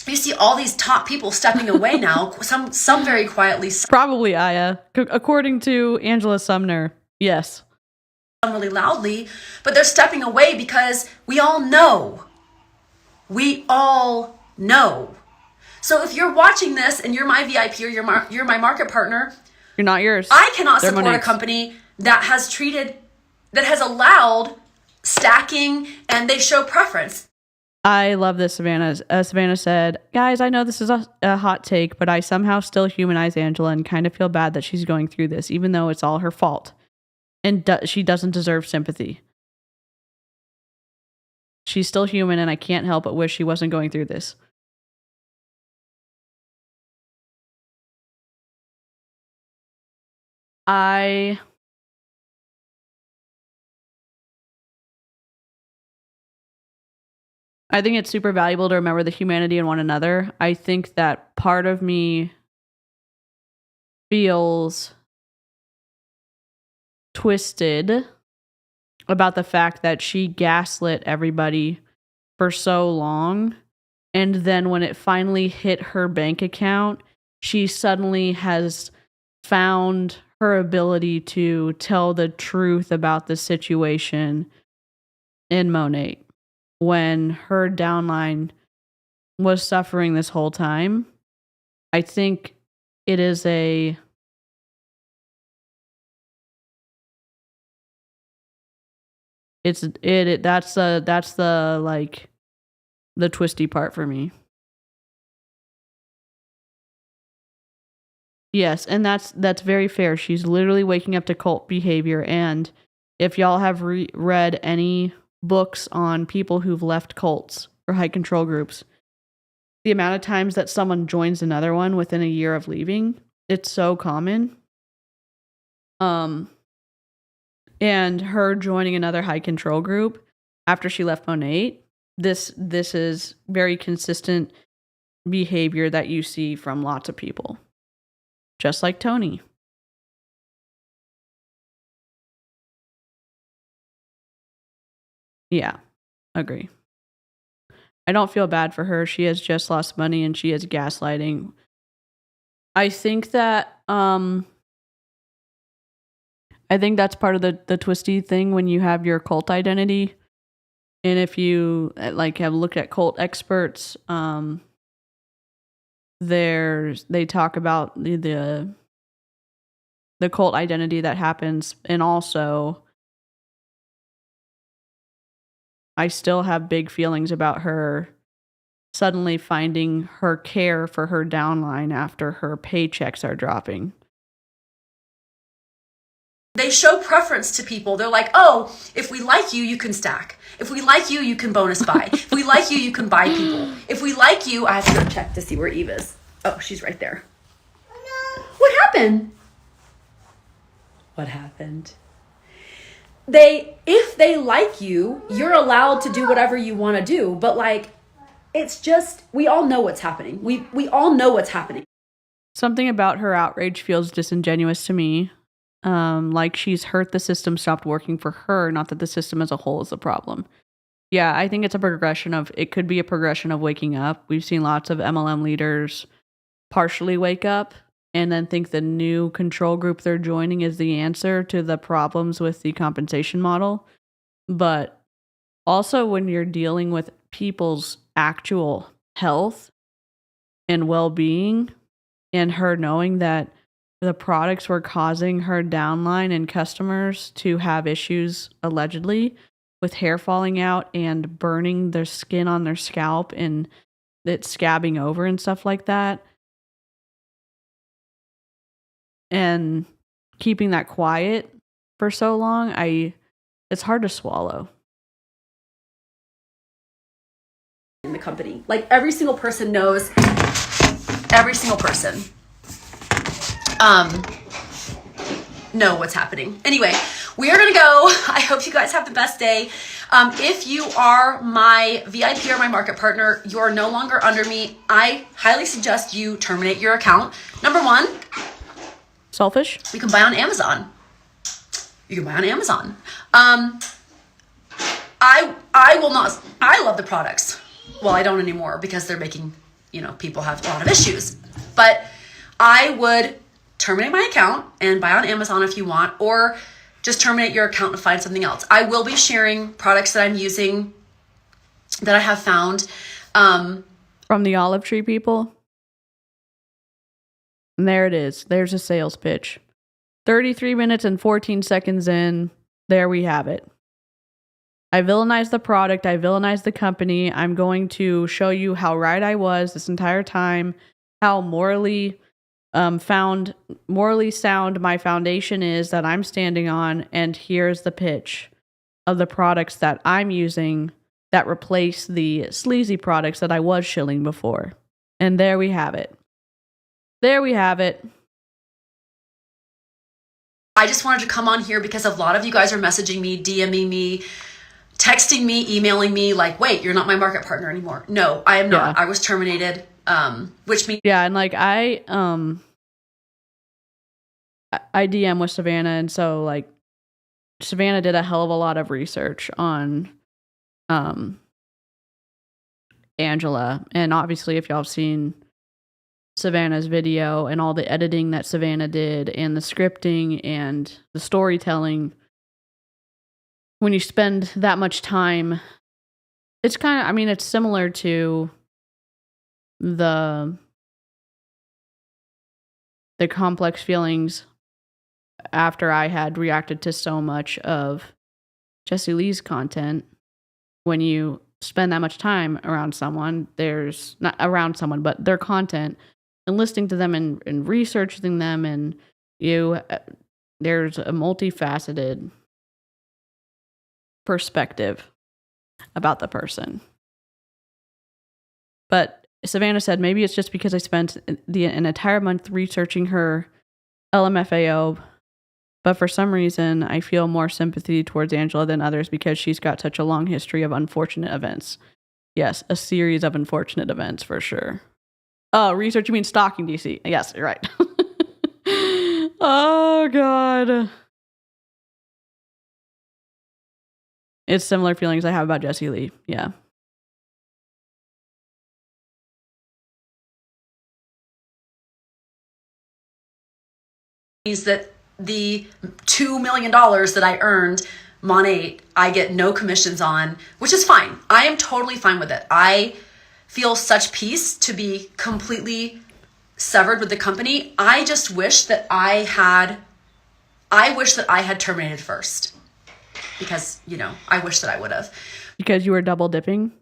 you see all these top people stepping away now, some very quietly, Probably Aya. According to Angela Sumner, yes. some really loudly, but they're stepping away because we all know. We all know. So if you're watching this and you're my VIP or you're my market partner, You're not yours. I cannot They're support a Monique's. company that has allowed stacking and they show preference. I love this, Savannah. Savannah said, guys, I know this is a hot take, but I somehow still humanize Angela and kind of feel bad that she's going through this, even though it's all her fault. And she doesn't deserve sympathy. She's still human, and I can't help but wish she wasn't going through this. I think it's super valuable to remember the humanity in one another. I think that part of me feels twisted about the fact that she gaslit everybody for so long. And then when it finally hit her bank account, she suddenly has found her ability to tell the truth about the situation in Monet when her downline was suffering this whole time. I think it is that's the like the twisty part for me. Yes, and that's very fair. She's literally waking up to cult behavior, and if y'all have read any books on people who've left cults or high control groups, the amount of times that someone joins another one within a year of leaving, it's so common. And her joining another high control group after she left Monet, this is very consistent behavior that you see from lots of people. Just like Tony. Yeah, agree. I don't feel bad for her. She has just lost money and she is gaslighting. I think that I think that's part of the twisty thing when you have your cult identity. And if you like have looked at cult experts, they talk about the cult identity that happens, and also I still have big feelings about her suddenly finding her care for her downline after her paychecks are dropping. They show preference to people. They're like, oh, if we like you, you can stack. If we like you, you can bonus buy. If we like you, you can buy people. If we like you, I have to go check to see where Eve is. Oh, she's right there. No. What happened? What happened? If they like you, you're allowed to do whatever you want to do. But like, it's just, we all know what's happening. We all know what's happening. Something about her outrage feels disingenuous to me. Like she's hurt the system stopped working for her, not that the system as a whole is the problem. Yeah, I think it could be a progression of waking up. We've seen lots of MLM leaders partially wake up and then think the new control group they're joining is the answer to the problems with the compensation model. But also when you're dealing with people's actual health and well-being, and her knowing that the products were causing her downline and customers to have issues, allegedly, with hair falling out and burning their skin on their scalp and it scabbing over and stuff like that. And keeping that quiet for so long, it's hard to swallow. In the company, like every single person knows, every single person know what's happening. Anyway, we are gonna go. I hope you guys have the best day. If you are my VIP or my market partner, you're no longer under me. I highly suggest you terminate your account. Number one, Selfish? we can buy on Amazon. You can buy on Amazon. I will not, I love the products. Well, I don't anymore because they're making, people have a lot of issues. But I would terminate my account and buy on Amazon if you want, or just terminate your account and find something else. I will be sharing products that I'm using that I have found. From the olive tree people. And there it is. There's a sales pitch. 33 minutes and 14 seconds in. There we have it. I villainize the product. I villainize the company. I'm going to show you how right I was this entire time, how morally sound my foundation is that I'm standing on, and here's the pitch of the products that I'm using that replace the sleazy products that I was shilling before. And there we have it. There we have it. I just wanted to come on here because a lot of you guys are messaging me, DMing me, texting me, emailing me like, wait, you're not my market partner anymore. No, I am not. I was terminated, which means... Yeah, and like I DM with Savannah, and so like Savannah did a hell of a lot of research on Angela. And obviously if y'all have seen Savannah's video and all the editing that Savannah did and the scripting and the storytelling, when you spend that much time, it's kind of, it's similar to the complex feelings after I had reacted to so much of Jessie Lee's content. When you spend that much time around someone, there's not around someone, but their content, and listening to them and researching them, and there's a multifaceted perspective about the person. But Savannah said, maybe it's just because I spent an entire month researching her LMFAO, but for some reason I feel more sympathy towards Angela than others because she's got such a long history of unfortunate events. Yes, a series of unfortunate events for sure. Oh, research, you mean stalking, DC? Yes, you're right. Oh, God. It's similar feelings I have about Jessie Lee. Yeah. Means that the $2 million that I earned, Monate, I get no commissions on, which is fine. I am totally fine with it. I feel such peace to be completely severed with the company. I just wish that I had terminated first, because, I wish that I would have. Because you were double dipping?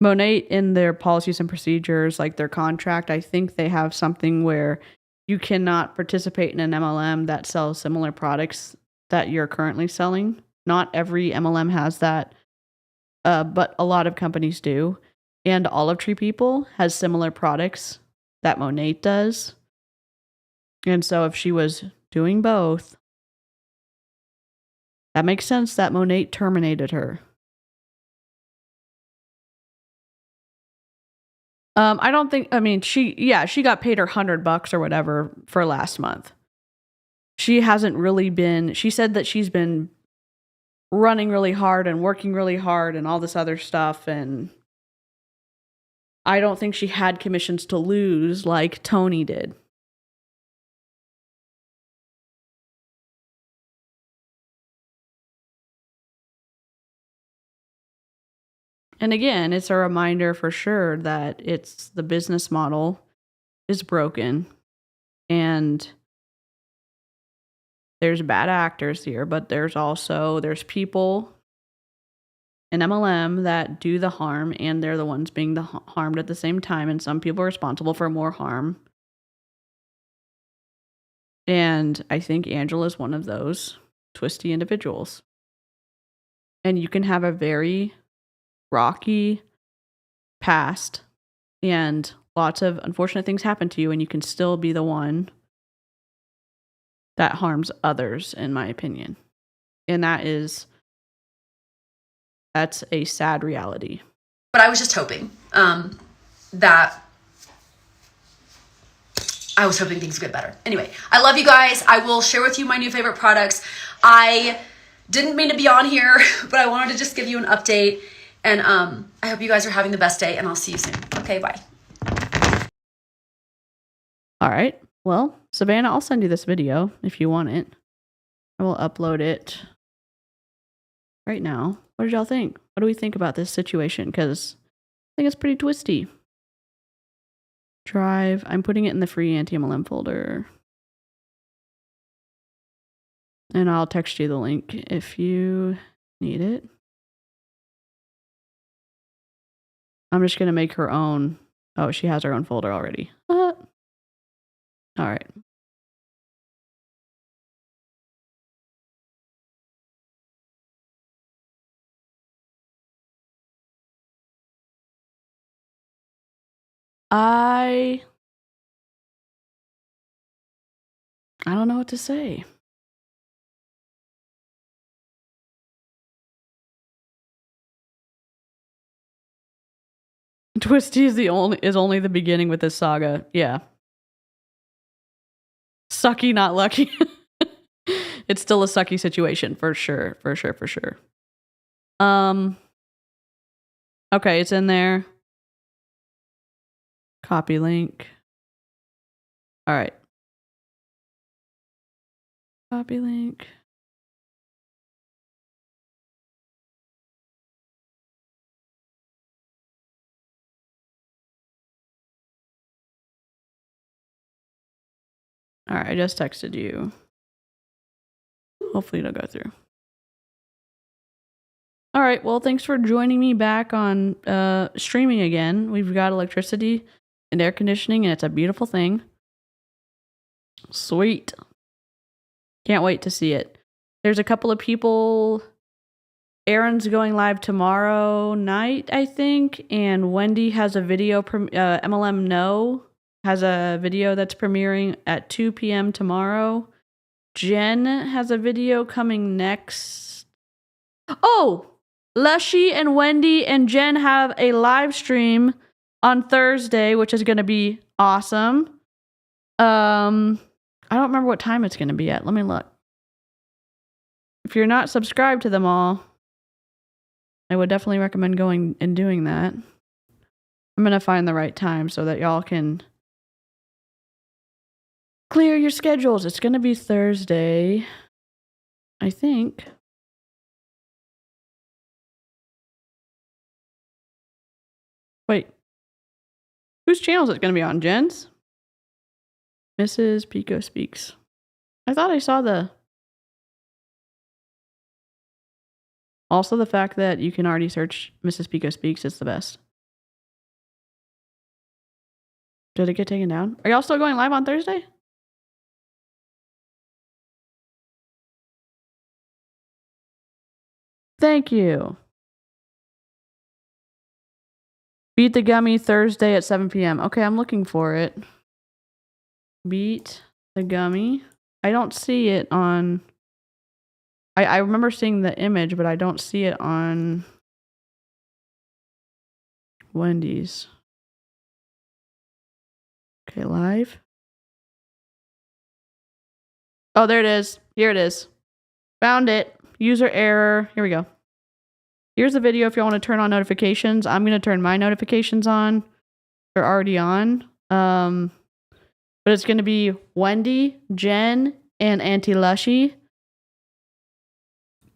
Monate, in their policies and procedures, like their contract, I think they have something where you cannot participate in an MLM that sells similar products that you're currently selling. Not every MLM has that, but a lot of companies do. And Olive Tree People has similar products that Monate does. And so if she was doing both, that makes sense that Monate terminated her. I don't think, she got paid her $100 or whatever for last month. She hasn't really been, she said that she's been running really hard and working really hard and all this other stuff. And I don't think she had commissions to lose like Tony did. And again, it's a reminder for sure that it's the business model is broken, and there's bad actors here, but there's people in MLM that do the harm, and they're the ones being harmed at the same time, and some people are responsible for more harm. And I think Angela's one of those twisty individuals. And you can have a very rocky past and lots of unfortunate things happen to you, and you can still be the one that harms others, in my opinion. And that's a sad reality. But I was just hoping that I was hoping things would get better. Anyway, I love you guys. I will share with you my new favorite products. I didn't mean to be on here, but I wanted to just give you an update. And I hope you guys are having the best day, and I'll see you soon. Okay, bye. All right. Well, Savannah, I'll send you this video if you want it. I will upload it right now. What did y'all think? What do we think about this situation? Because I think it's pretty twisty. Drive. I'm putting it in the free anti-MLM folder. And I'll text you the link if you need it. I'm just going to make her own. Oh, she has her own folder already. All right. I don't know what to say. Twisty is only the beginning with this saga. Yeah. Sucky, not lucky. It's still a sucky situation for sure. For sure. Okay, it's in there. Copy link. All right. Copy link. All right, I just texted you. Hopefully it'll go through. All right, well, thanks for joining me back on streaming again. We've got electricity and air conditioning, and it's a beautiful thing. Sweet. Can't wait to see it. There's a couple of people. Aaron's going live tomorrow night, I think, and Wendy has a video. MLM No has a video that's premiering at 2 p.m. tomorrow. Jen has a video coming next. Oh, Lushy and Wendy and Jen have a live stream on Thursday, which is going to be awesome. I don't remember what time it's going to be at. Let me look. If you're not subscribed to them all, I would definitely recommend going and doing that. I'm going to find the right time so that y'all can clear your schedules. It's going to be Thursday, I think. Wait. Whose channel is it going to be on? Jen's? Mrs. Pico Speaks. I thought I saw the... Also, the fact that you can already search Mrs. Pico Speaks is the best. Did it get taken down? Are y'all still going live on Thursday? Thank you. Beat the Gummy Thursday at 7 p.m. Okay, I'm looking for it. Beat the Gummy. I don't see it on... I remember seeing the image, but I don't see it on Wendy's. Okay, live. Oh, there it is. Here it is. Found it. User error. Here we go. Here's the video if you want to turn on notifications. I'm going to turn my notifications on. They're already on. But it's going to be Wendy, Jen, and Auntie Lushy.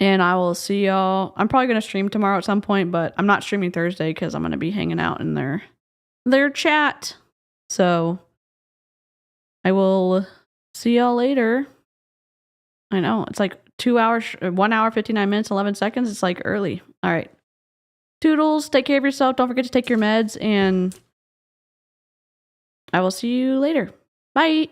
And I will see y'all. I'm probably going to stream tomorrow at some point, but I'm not streaming Thursday because I'm going to be hanging out in their chat. So I will see y'all later. I know. It's like 2 hours, 1 hour, 59 minutes, 11 seconds. It's like early. All right. Toodles. Take care of yourself. Don't forget to take your meds. And I will see you later. Bye.